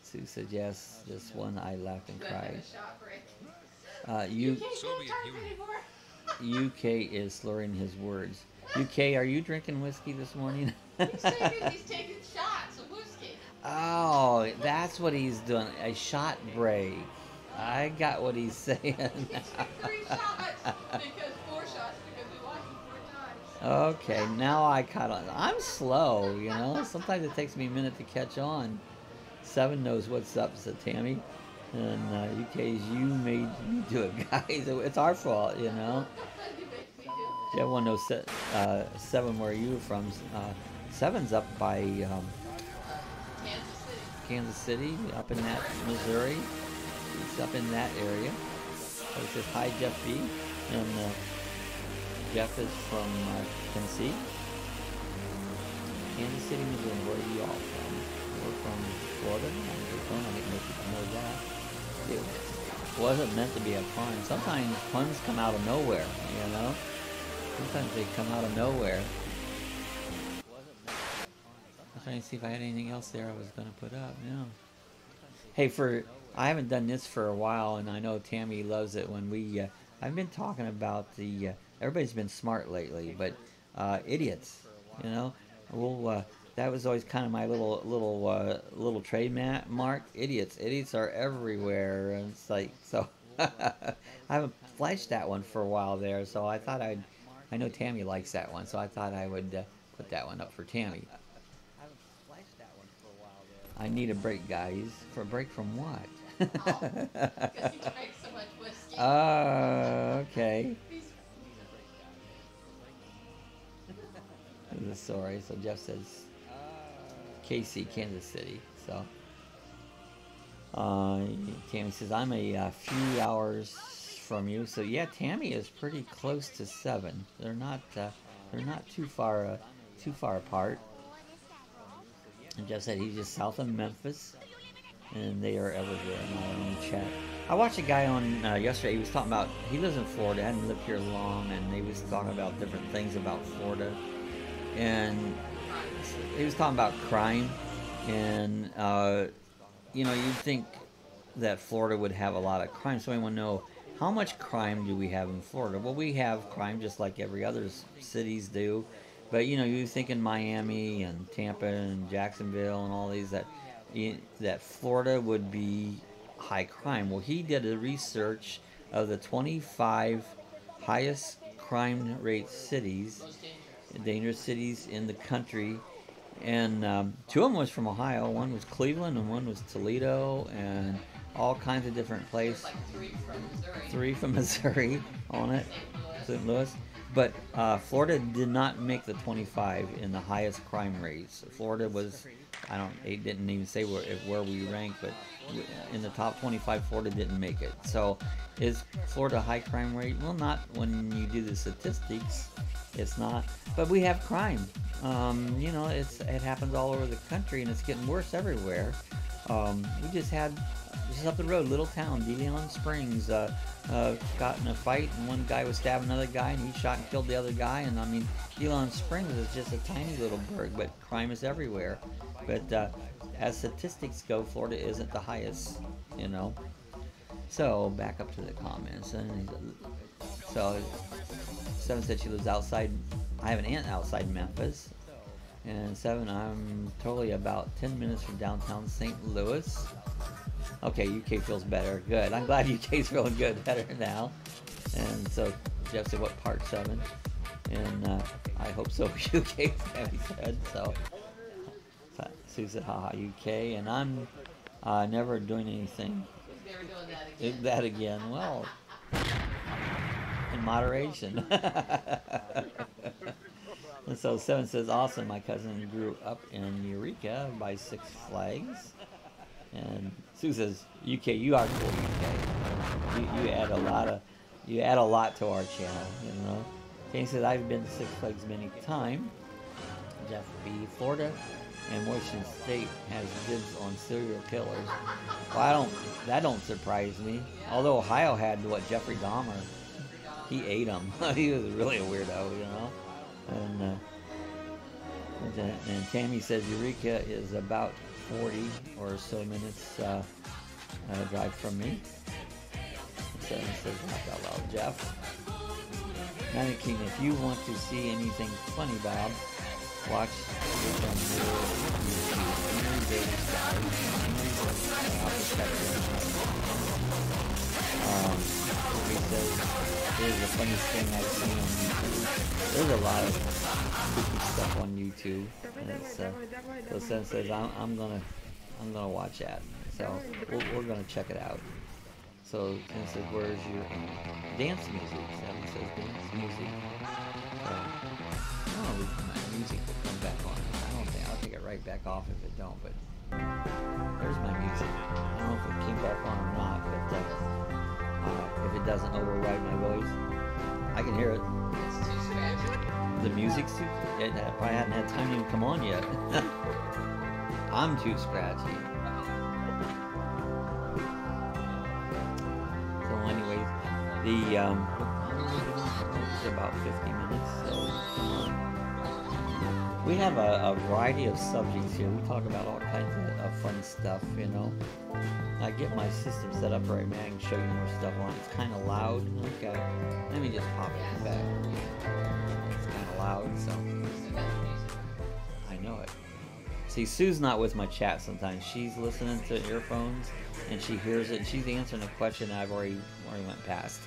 Sue said, yes, this one I laughed and cried. UK is slurring his words. UK, are you drinking whiskey this morning? He's taking shots of whiskey. Oh, that's what he's doing. A shot break. I got what he's saying. He took 3 shots because 4 shots because we watched him 4 times. Okay, now I caught on. I'm slow, you know. Sometimes it takes me a minute to catch on. Seven knows what's up, said Tammy. And UK's you made me do it, guys. It's our fault, you know. Everyone knows Seven, where are you from? Seven's up by Kansas City, up in that Missouri. It's up in that area. So it says, hi, Jeff B. And Jeff is from Tennessee. Kansas City, Missouri. Where are you all from? We're from Florida. I think most people know that. It wasn't meant to be a pun. Sometimes puns come out of nowhere, you know? Sometimes they come out of nowhere. I'm trying to see if I had anything else there I was going to put up. Yeah. Hey, I haven't done this for a while, and I know Tammy loves it when we... I've been talking about the... everybody's been smart lately, but idiots, you know? Well, that was always kind of my little trademark. Idiots are everywhere, and it's like, so I haven't flashed that one for a while there, so I thought I know Tammy likes that one, so I thought I would put that one up for Tammy. I need a break, guys. For a break from what? Because you drank so much whiskey. Okay. Sorry, so Jeff says KC, Kansas City. So Tammy says I'm a few hours from you. So yeah, Tammy is pretty close to Seven. They're not too far apart. And Jeff said he's just south of Memphis, and they are everywhere. In the chat, I watched a guy on yesterday. He was talking about, he lives in Florida, hadn't lived here long, and he was talking about different things about Florida. And he was talking about crime, and you know, you'd think that Florida would have a lot of crime. So I want to know, how much crime do we have in Florida? Well, we have crime just like every other cities do, but you know, you think in Miami and Tampa and Jacksonville and all these that Florida would be high crime. Well, he did a research of the 25 highest crime rate cities, dangerous cities in the country, and two of them was from Ohio. One was Cleveland and one was Toledo, and all kinds of different places. Like three from Missouri on it, St. Louis. But Florida did not make the 25 in the highest crime rates. Florida was, it didn't even say where we ranked, but in the top 25, Florida didn't make it. So is Florida a high crime rate? Well, not when you do the statistics. It's not. But we have crime. You know, it happens all over the country, and it's getting worse everywhere. We just had, just up the road, little town, DeLeon Springs, got in a fight, and one guy was stabbing another guy, and he shot and killed the other guy. And I mean, DeLeon Springs is just a tiny little burg, but crime is everywhere. But as statistics go, Florida isn't the highest, you know. So back up to the comments, and so Seven said she lives outside. I have an aunt outside Memphis. And Seven, I'm totally about 10 minutes from downtown St. Louis. Okay, UK feels better. Good. I'm glad UK's feeling good, better now. And so Jeff said, what part, Seven? And I hope so, UK, Tammy said. So Sue said, haha, UK. And I'm never doing anything. Never doing that again. That again. Well, in moderation. And so Seven says, awesome, my cousin grew up in Eureka by Six Flags. And Sue says, UK, you are cool, UK. You add a lot to our channel, you know. Jane says, I've been to Six Flags many times. Jeff B, Florida and Washington State has dibs on serial killers. Well, that don't surprise me. Although Ohio had, what, Jeffrey Dahmer. He ate them. He was really a weirdo, you know. And Tammy says Eureka is about 40 or so minutes drive from me. Seven says, laugh out loud, Jeff. Mannequin, if you want to see anything funny, Bob, watch this on your Davis He says, it is the funniest thing I've seen on YouTube. There's a lot of spooky stuff on YouTube. And so Seven says, I'm gonna I'm gonna watch that. So we're gonna check it out. So it says, where's your dance music? Seven says dance music. So I don't know if my music will come back on. I don't think I'll take it right back off if it don't. But there's my music. I don't know if it came back on or not. But if it doesn't override my voice, I can hear it. It's too scratchy. The music's too. It probably hadn't had time to even come on yet. I'm too scratchy. So anyways, it's about 50 minutes, so we have a variety of subjects here. We talk about all kinds of fun stuff, you know. I get my system set up right now. I can show you more stuff on it. It's kind of loud. Okay, let me just pop it back. It's kind of loud, so I know it. See, Sue's not with my chat sometimes. She's listening to earphones, and she hears it, and she's answering a question I've already went past.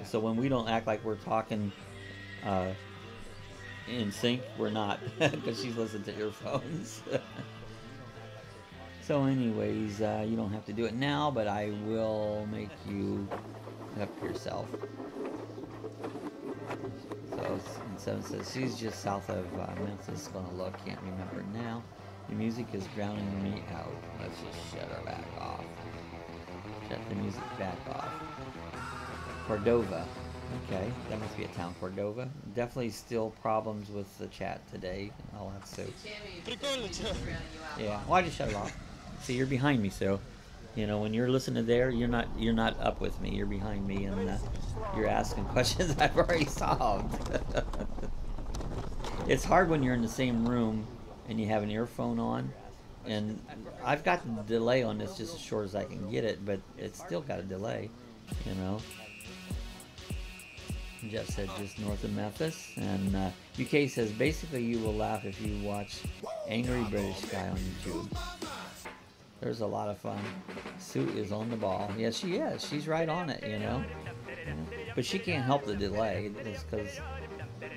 So when we don't act like we're talking in sync, we're not, because she's listening to earphones. So anyways, you don't have to do it now, but I will make you help yourself. So 7 says, she's just south of Memphis, gonna look, can't remember now. The music is drowning me out. Let's just shut her back off. Shut the music back off. Cordova. Okay, that must be a town, Cordova. Definitely still problems with the chat today. I'll have to. Yeah, why'd you shut it off? See, you're behind me, so you know when you're listening there, you're not up with me. You're behind me, and you're asking questions I've already solved. It's hard when you're in the same room and you have an earphone on, and I've got the delay on this just as short as I can get it, but it's still got a delay, you know. Jeff said just north of Memphis, and UK says basically you will laugh if you watch Angry British Guy on YouTube. There's a lot of fun. Sue is on the ball. Yeah, she is. She's right on it, you know. But she can't help the delay. It's because,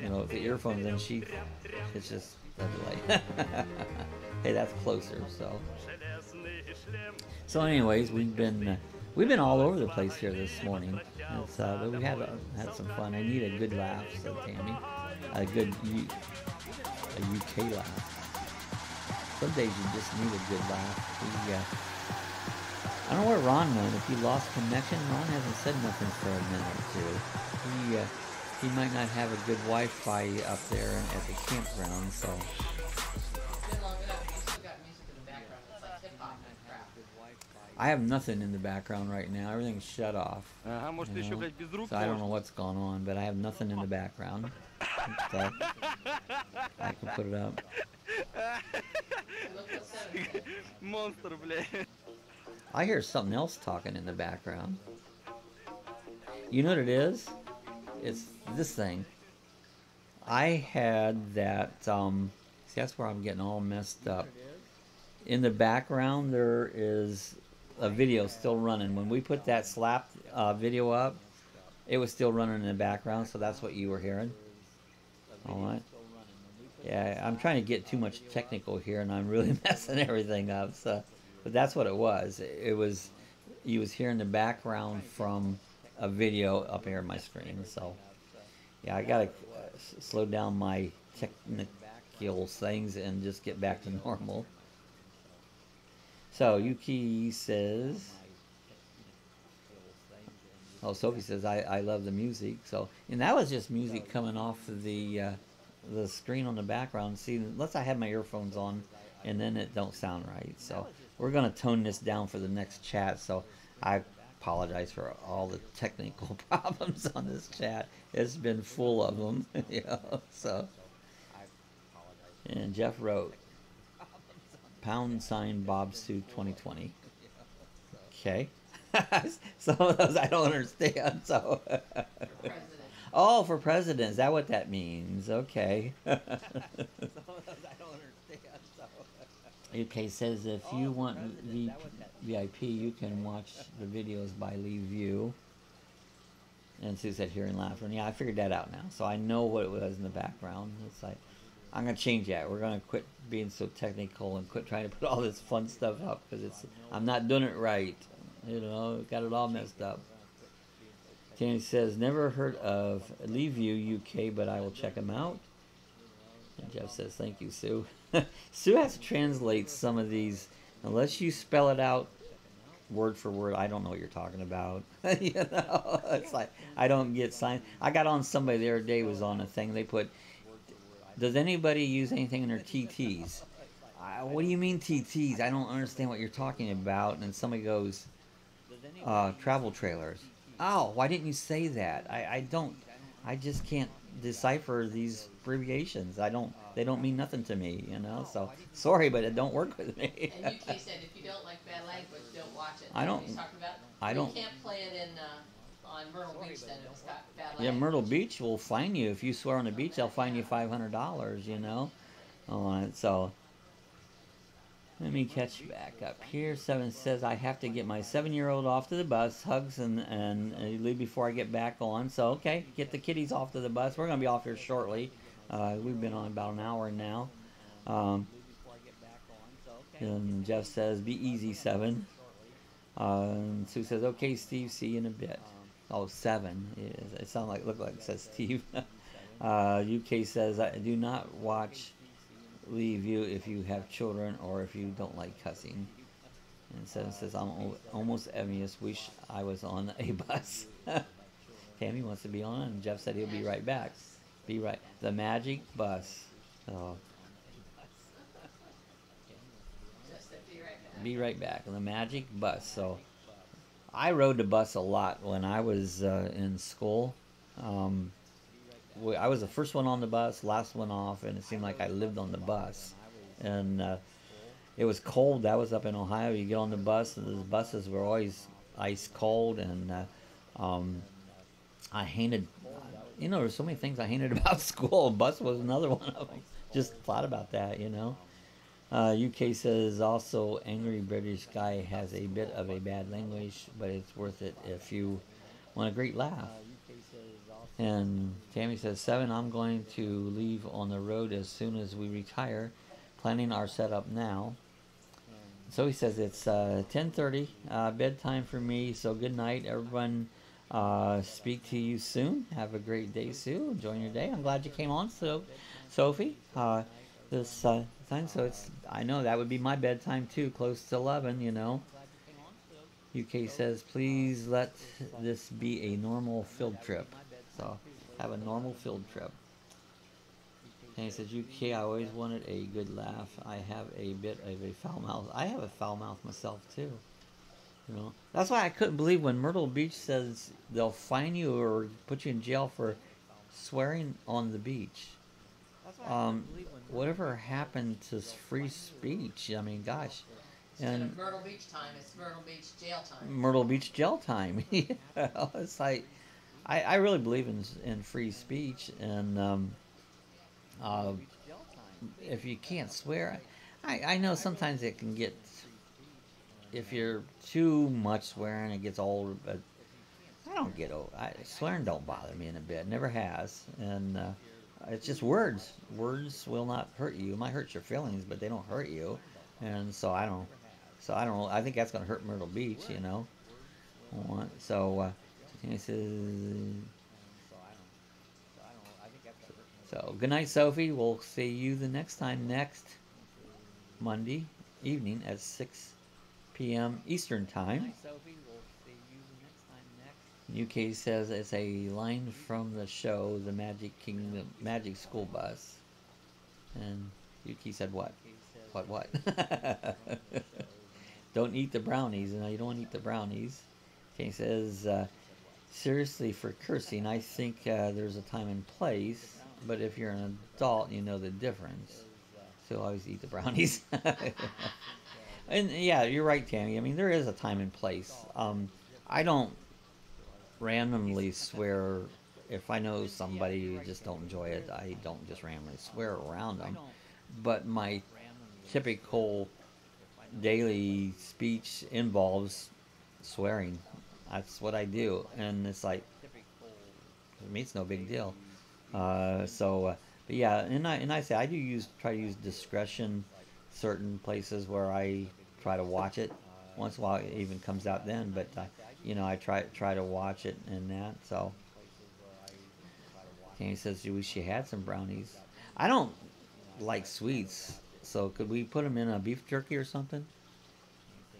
you know, the earphones and it's just a delay. Hey, that's closer. So anyways, we've been all over the place here this morning. But we had some fun. I need a good laugh, said Tammy. A good a UK laugh. Some days you just need a good laugh. I don't know where Ron went. If he lost connection, Ron hasn't said nothing for a minute or two. He might not have a good Wi-Fi up there at the campground, so. I have nothing in the background right now. Everything's shut off. So I don't know what's going on, but I have nothing in the background. So I can put it up. Monster, блядь. I hear something else talking in the background. You know what it is? It's this thing. I had that, see, that's where I'm getting all messed up. In the background, there is a video still running. When we put that slap video up, it was still running in the background, so that's what you were hearing. Alright. Yeah, I'm trying to get too much technical here, and I'm really messing everything up. So, but that's what it was. It was, you was hearing the background from a video up here on my screen. So, yeah, I gotta slow down my technical things and just get back to normal. So Yuki says, oh, Sophie says I love the music. So, and that was just music coming off of the screen on the background. See, unless I have my earphones on, and then it don't sound right. So we're gonna tone this down for the next chat. So I apologize for all the technical problems on this chat. It's been full of them, you know. So, and Jeff wrote # Bob Sue 2020. Okay. Some of those I don't understand. So. Oh, for president. Is that what that means? Okay. UK says if you want VIP, you can watch the videos by Leave View. And Sue said hearing laughter. And yeah, I figured that out now. So I know what it was in the background. It's like, I'm gonna change that. We're gonna quit being so technical and quit trying to put all this fun stuff up because I'm not doing it right. You know, got it all messed up. Tammy says, never heard of Leaveview UK, but I will check them out. And Jeff says, thank you, Sue. Sue has to translate some of these. Unless you spell it out word for word, I don't know what you're talking about. You know, it's like, I don't get sign. I got on somebody the other day was on a thing. They put, does anybody use anything in their TTs? What do you mean TTs? I don't understand what you're talking about. And somebody goes, travel trailers. Oh, why didn't you say that? I just can't decipher these abbreviations. They don't mean nothing to me, you know, so sorry, but it don't work with me. And UK said if you don't like bad language, don't watch it. I don't. He's talking about, I don't. You can't play it in on Myrtle Beach then if it's got bad language. Yeah, Myrtle Beach will fine you if you swear on the beach. They'll fine you $500, you know, on it. So let me catch back up here. 7 says I have to get my 7-year-old off to the bus. Hugs and leave before I get back on. So okay, get the kiddies off to the bus. We're gonna be off here shortly. We've been on about an hour now. And Jeff says, be easy, 7. Sue says, okay, Steve, see you in a bit. Oh, 7. It sounds like, look like it says Steve. UK says, I do not watch Leaveview if you have children or if you don't like cussing. And 7 says, I'm almost envious. Wish I was on a bus. Tammy wants to be on, and Jeff said he'll be right back. Be right. The magic bus. Oh. Be right back. The magic bus. So I rode the bus a lot when I was in school. I was the first one on the bus, last one off, and it seemed like I lived on the bus. And it was cold. That was up in Ohio. You get on the bus, and the buses were always ice cold. And I hated, you know, there's so many things I hated about school. Bus was another one of them. Just thought about that, you know. UK says also angry British guy has a bit of a bad language, but it's worth it if you want a great laugh. And Tammy says 7, I'm going to leave on the road as soon as we retire, planning our setup now. So he says it's 10:30, bedtime for me, so good night everyone. Speak to you soon. Have a great day, Sue. Enjoy your day. I'm glad you came on, Sophie. This time, so it's, I know that would be my bedtime too, close to 11, you know. UK says, please let this be a normal field trip. So, have a normal field trip. And he says, UK, I always wanted a good laugh. I have a bit of a foul mouth. I have a foul mouth myself too. You know, that's why I couldn't believe when Myrtle Beach says they'll fine you or put you in jail for swearing on the beach. Whatever happened to free speech? I mean, gosh. Instead of Myrtle Beach time, it's Myrtle Beach jail time. Myrtle Beach jail time. Yeah, it's like, I really believe in free speech, and if you can't swear, I know sometimes it can get, if you're too much swearing, it gets old, but I don't get old. Swearing don't bother me in a bit. Never has. And it's just words. Words will not hurt you. It might hurt your feelings, but they don't hurt you. And so I don't know. I think that's going to hurt Myrtle Beach, you know. So he says, so good night, Sophie. We'll see you the next time, next Monday evening at 6 p.m. Eastern Time. UK says it's a line from the show, The Magic Kingdom, Magic School Bus. And UK said what? What? Don't eat the brownies. No, you don't want to eat the brownies. Okay, says, seriously, for cursing, I think there's a time and place, but if you're an adult, you know the difference. So always eat the brownies. And yeah, you're right, Tammy. I mean, there is a time and place. I don't randomly swear. If I know somebody who just don't enjoy it, I don't just randomly swear around them. But my typical daily speech involves swearing. That's what I do, and it's like, to me, it's no big deal. But But yeah, and I say I do try to use discretion certain places where I try to watch it. Once in a while, it even comes out then, but you know, I try to watch it and that. So, Tammy says she wish she had some brownies. I don't like sweets, so could we put them in a beef jerky or something?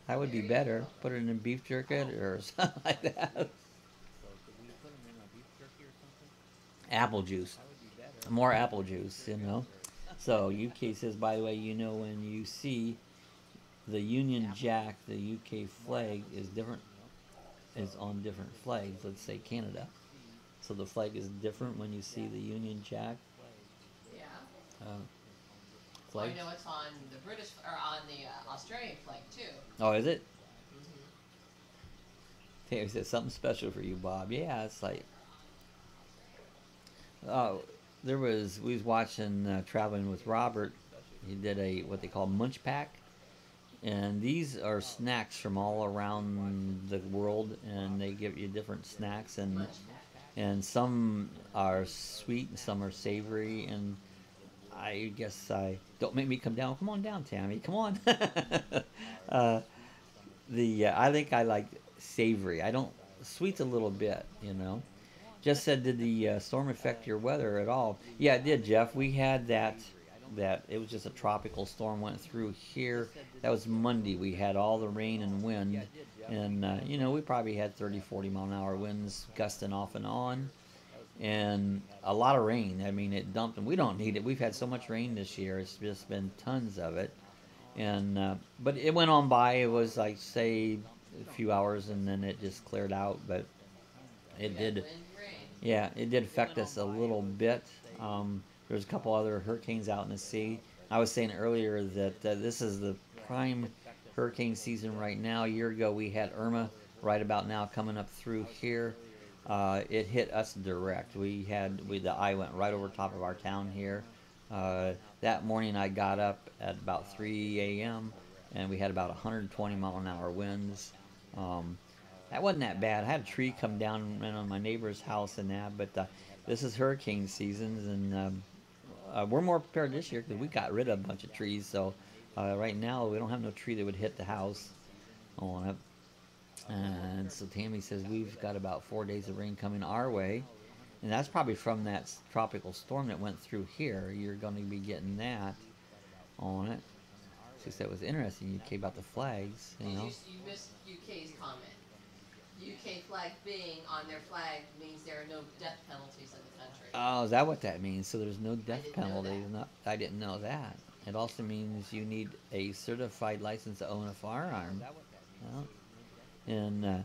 That would be better. Put it in a beef jerky or something like that. Apple juice. More apple juice, you know. So UK says, by the way, you know, when you see the Union Jack, the UK flag is different, is on different flags. Let's say Canada. So the flag is different when you see the Union Jack. Yeah. Flag. I know it's on the British or on the Australian flag too. Oh, is it? Mm-hmm. Taylor said something special for you, Bob. Yeah, it's like. Oh, we was watching Traveling with Robert. He did a what they call munch pack, and these are snacks from all around the world, and they give you different snacks, and some are sweet and some are savory, and I guess I don't make me come down. Come on down, Tammy. Come on. I think I like savory. I don't sweet's a little bit, you know. Just said, did the storm affect your weather at all? Yeah, it did, Jeff. We had that it was just a tropical storm went through here. That was Monday. We had all the rain and wind, and you know, we probably had 30-40 mile an hour winds gusting off and on, and a lot of rain. I mean, it dumped, and we don't need it. We've had so much rain this year. It's just been tons of it, and but it went on by. It was like, say, a few hours, and then it just cleared out, but it did. Yeah, it did affect us a little bit. There's a couple other hurricanes out in the sea. I was saying earlier that this is the prime hurricane season right now. A year ago, we had Irma right about now coming up through here. It hit us direct. The eye went right over top of our town here. That morning, I got up at about 3 a.m. and we had about 120-mile-an-hour winds. That wasn't that bad. I had a tree come down on my neighbor's house and that, but this is hurricane season, and we're more prepared this year because we got rid of a bunch of trees. So right now we don't have no tree that would hit the house on it. And so Tammy says we've got about 4 days of rain coming our way, and that's probably from that tropical storm that went through here. You're going to be getting that on it. She said it was interesting, UK, about the flags. You know, you missed UK's comment. UK flag being on their flag means there are no death penalties in the country. Oh, is that what that means? So there's no death penalty. I didn't know that. It also means you need a certified license to own a firearm. Well, and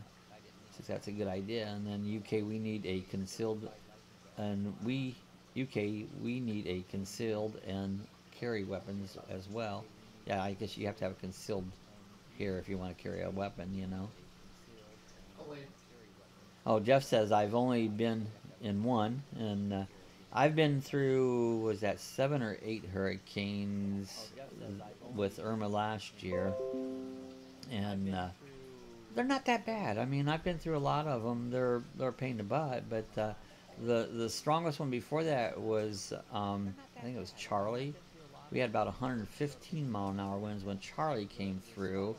since that's a good idea. And then UK, we need a concealed, and we need a concealed and carry weapons as well. Yeah, I guess you have to have a concealed here if you want to carry a weapon, you know. Oh, Jeff says I've only been in one, and I've been through, was that 7 or 8 hurricanes with Irma last year, and they're not that bad. I mean, I've been through a lot of them. They're a pain in the butt, but the strongest one before that was I think it was Charlie. We had about 115-mile-an-hour winds when Charlie came through.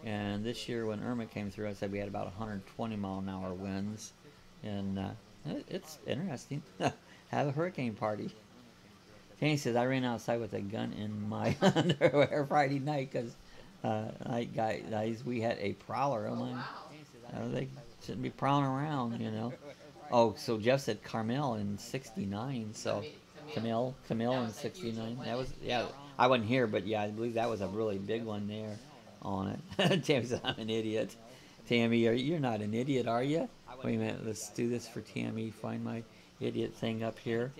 And this year when Irma came through, I said we had about 120-mile-an-hour winds. And it's interesting. Have a hurricane party. Tanny says, I ran outside with a gun in my underwear Friday night because guys, we had a prowler. They shouldn't be prowling around, you know. Oh, so Jeff said Carmel in 69. So Camille in 69. That was, yeah, I wasn't here, but yeah, I believe that was a really big one there. On it. Tammy said, I'm an idiot. Tammy, you're not an idiot, are you? Wait a minute, let's do this for Tammy. Find my idiot thing up here.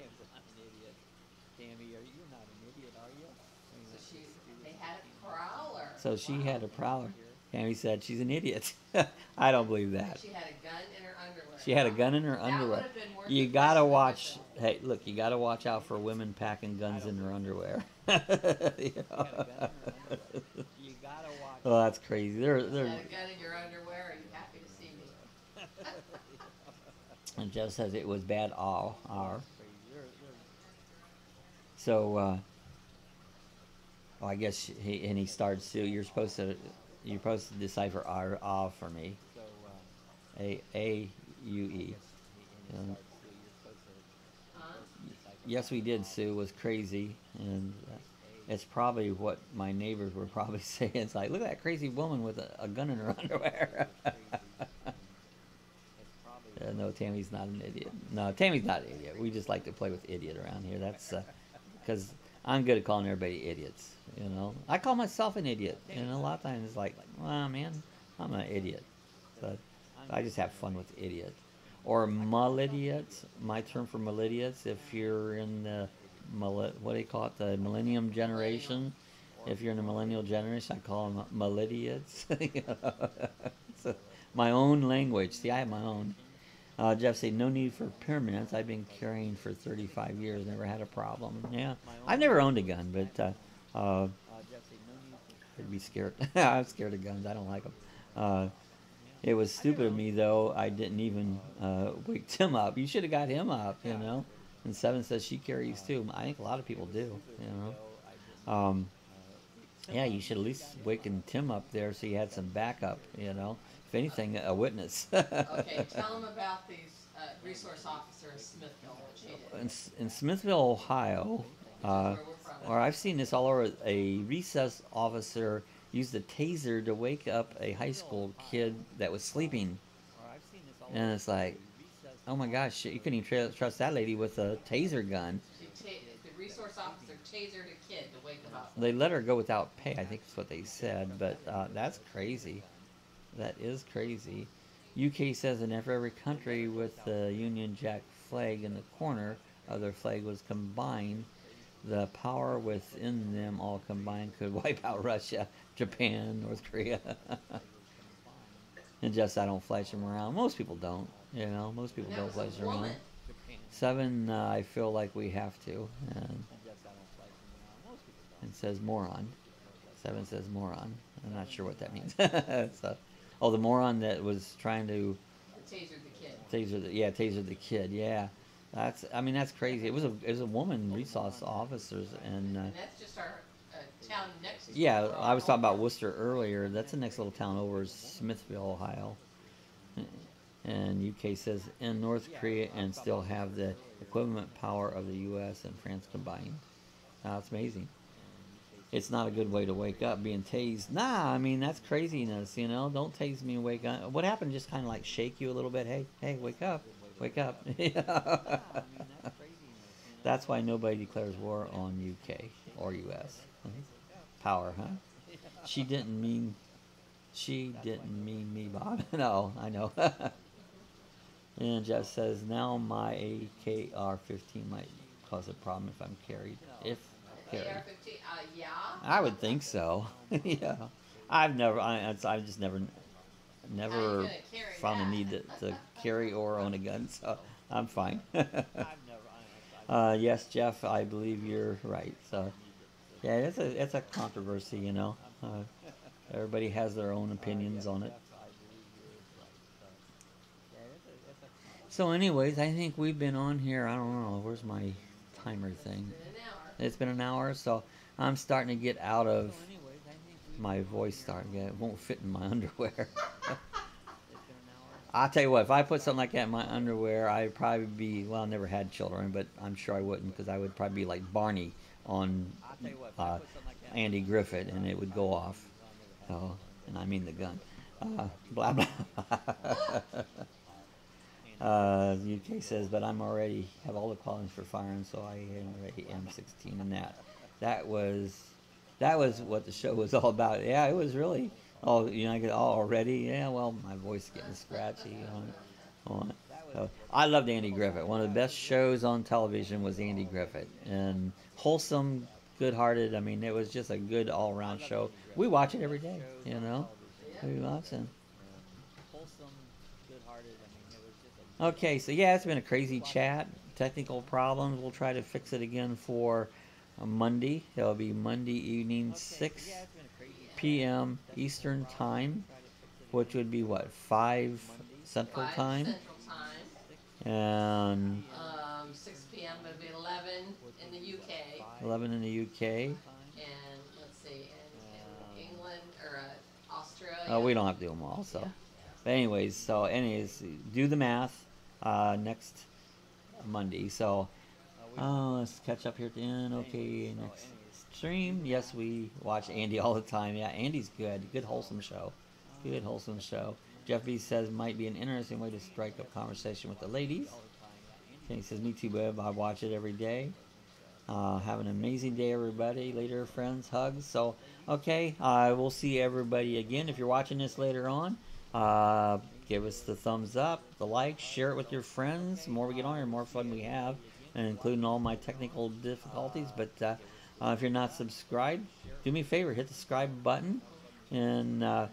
So she had a prowler. Tammy said she's an idiot. I don't believe that. She had a gun in her underwear. She had a gun in her underwear. You gotta watch. Hey, look, you gotta watch out for women packing guns in their underwear. Oh, that's crazy. They're you had a gun in your underwear. Are you happy to see me? And Jeff says it was bad all hour. So, I guess he starts to. You're supposed to decipher R for me. A-U-E. Yes, we did, Sue. Was crazy, and it's probably what my neighbors were probably saying. It's like, look at that crazy woman with a gun in her underwear. No, Tammy's not an idiot. No, Tammy's not an idiot. We just like to play with idiot around here. That's because I'm good at calling everybody idiots. You know, I call myself an idiot. And a lot of times it's like, well, man, I'm an idiot. But I just have fun with idiot. Or millennials. My term for millennials, if you're in the what do you call it, the millennium generation. If you're in the millennial generation, I call them millennials. It's my own language. See, I have my own. Jeff said, no need for permanence. I've been carrying for 35 years. Never had a problem. Yeah. I've never owned a gun, but I'd be scared. I'm scared of guns. I don't like them. It was stupid of me, though. I didn't even wake Tim up. You should have got him up, you know. And Seven says she carries, too. I think a lot of people do, you know. Yeah, you should at least waken Tim up there so you had some backup, you know. If anything, a witness. Okay, tell them about these resource officer in Smithville. What she did. In Smithville, Ohio, or I've seen this all over, a recess officer used a taser to wake up a high school kid that was sleeping. And it's like, oh my gosh, you couldn't even trust that lady with a taser gun. The resource officer tasered a kid to wake him up. They let her go without pay, I think is what they said, but that's crazy. That is crazy. UK says in every country with the Union Jack flag in the corner of their flag was combined, the power within them all combined could wipe out Russia, Japan, North Korea. And just I don't flash them around. Most people don't, you know. Most people don't flash them around. Seven, I feel like we have to. And says moron. Seven says moron. I'm not sure what that means. So, oh, the moron that was trying to taser the kid. Taser the kid. Yeah, that's crazy. It was a woman resource officers, and that's just our town next to. Yeah, I was talking about Worcester earlier. That's the next little town over, is Smithville, Ohio. And UK says in North Korea and still have the equivalent power of the U.S. and France combined. That's amazing. It's not a good way to wake up being tased. Nah, I mean, that's craziness, you know. Don't tase me and wake up. What happened? Just kind of like shake you a little bit. Hey, wake up. Wake up. That's why nobody declares war on UK or US. Power, huh? She didn't mean me, Bob. No, I know. And Jeff says, now my AKR-15 might cause a problem if I'm carried. AR-15, yeah. I would think so. Yeah, I've just never found a need to carry or own a gun, so I'm fine. Yes, Jeff, I believe you're right. So, yeah, it's a controversy, you know. Everybody has their own opinions on it. So, anyways, I think we've been on here. I don't know. Where's my timer thing? It's been an hour, so I'm starting to get out of my voice. It won't fit in my underwear. I'll tell you what, if I put something like that in my underwear, I'd probably be, well, I never had children, but I'm sure I wouldn't, because I would probably be like Barney on Andy Griffith, and it would go off. So, and I mean the gun. Blah, blah. UK says, but I'm already have all the qualities for firing, so I am already M16 and that. That was what the show was all about. Yeah, it was really. Oh, you know, I get already. Yeah, well, my voice is getting scratchy on it. So, I loved Andy Griffith. One of the best shows on television was Andy Griffith, and wholesome, good-hearted. I mean, it was just a good all-around show. We watch it every day. You know, we watch it. Wholesome, good-hearted. Okay, so yeah, it's been a crazy chat. Technical problems. We'll try to fix it again for Monday. It'll be Monday evening, 6 p.m. Eastern Time, which would be what, 5 Central Time? Central Time. And 6 p.m. It'll be 11 in the UK. 11 in the UK. And let's see, in England or Australia. Oh, we don't have to do them all, so. Yeah. But anyways, do the math next Monday. So, let's catch up here at the end. Okay, next stream. Yes, we watch Andy all the time. Yeah, Andy's good. Good, wholesome show. Good, wholesome show. Jeff B says, might be an interesting way to strike up conversation with the ladies. Okay, he says, me too, Bub. I watch it every day. Have an amazing day, everybody. Later, friends. Hugs. So, okay, we'll see everybody again. If you're watching this later on, give us the thumbs up, the like, share it with your friends. The more we get on here, the more fun we have, and including all my technical difficulties. But if you're not subscribed, do me a favor, hit the subscribe button, and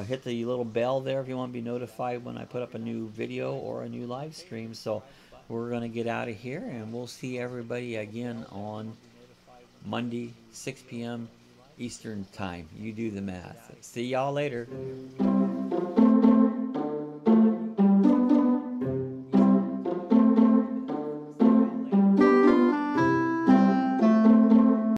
hit the little bell there if you want to be notified when I put up a new video or a new live stream. So we're going to get out of here, and we'll see everybody again on Monday, 6 p.m. Eastern Time. You do the math. See y'all later.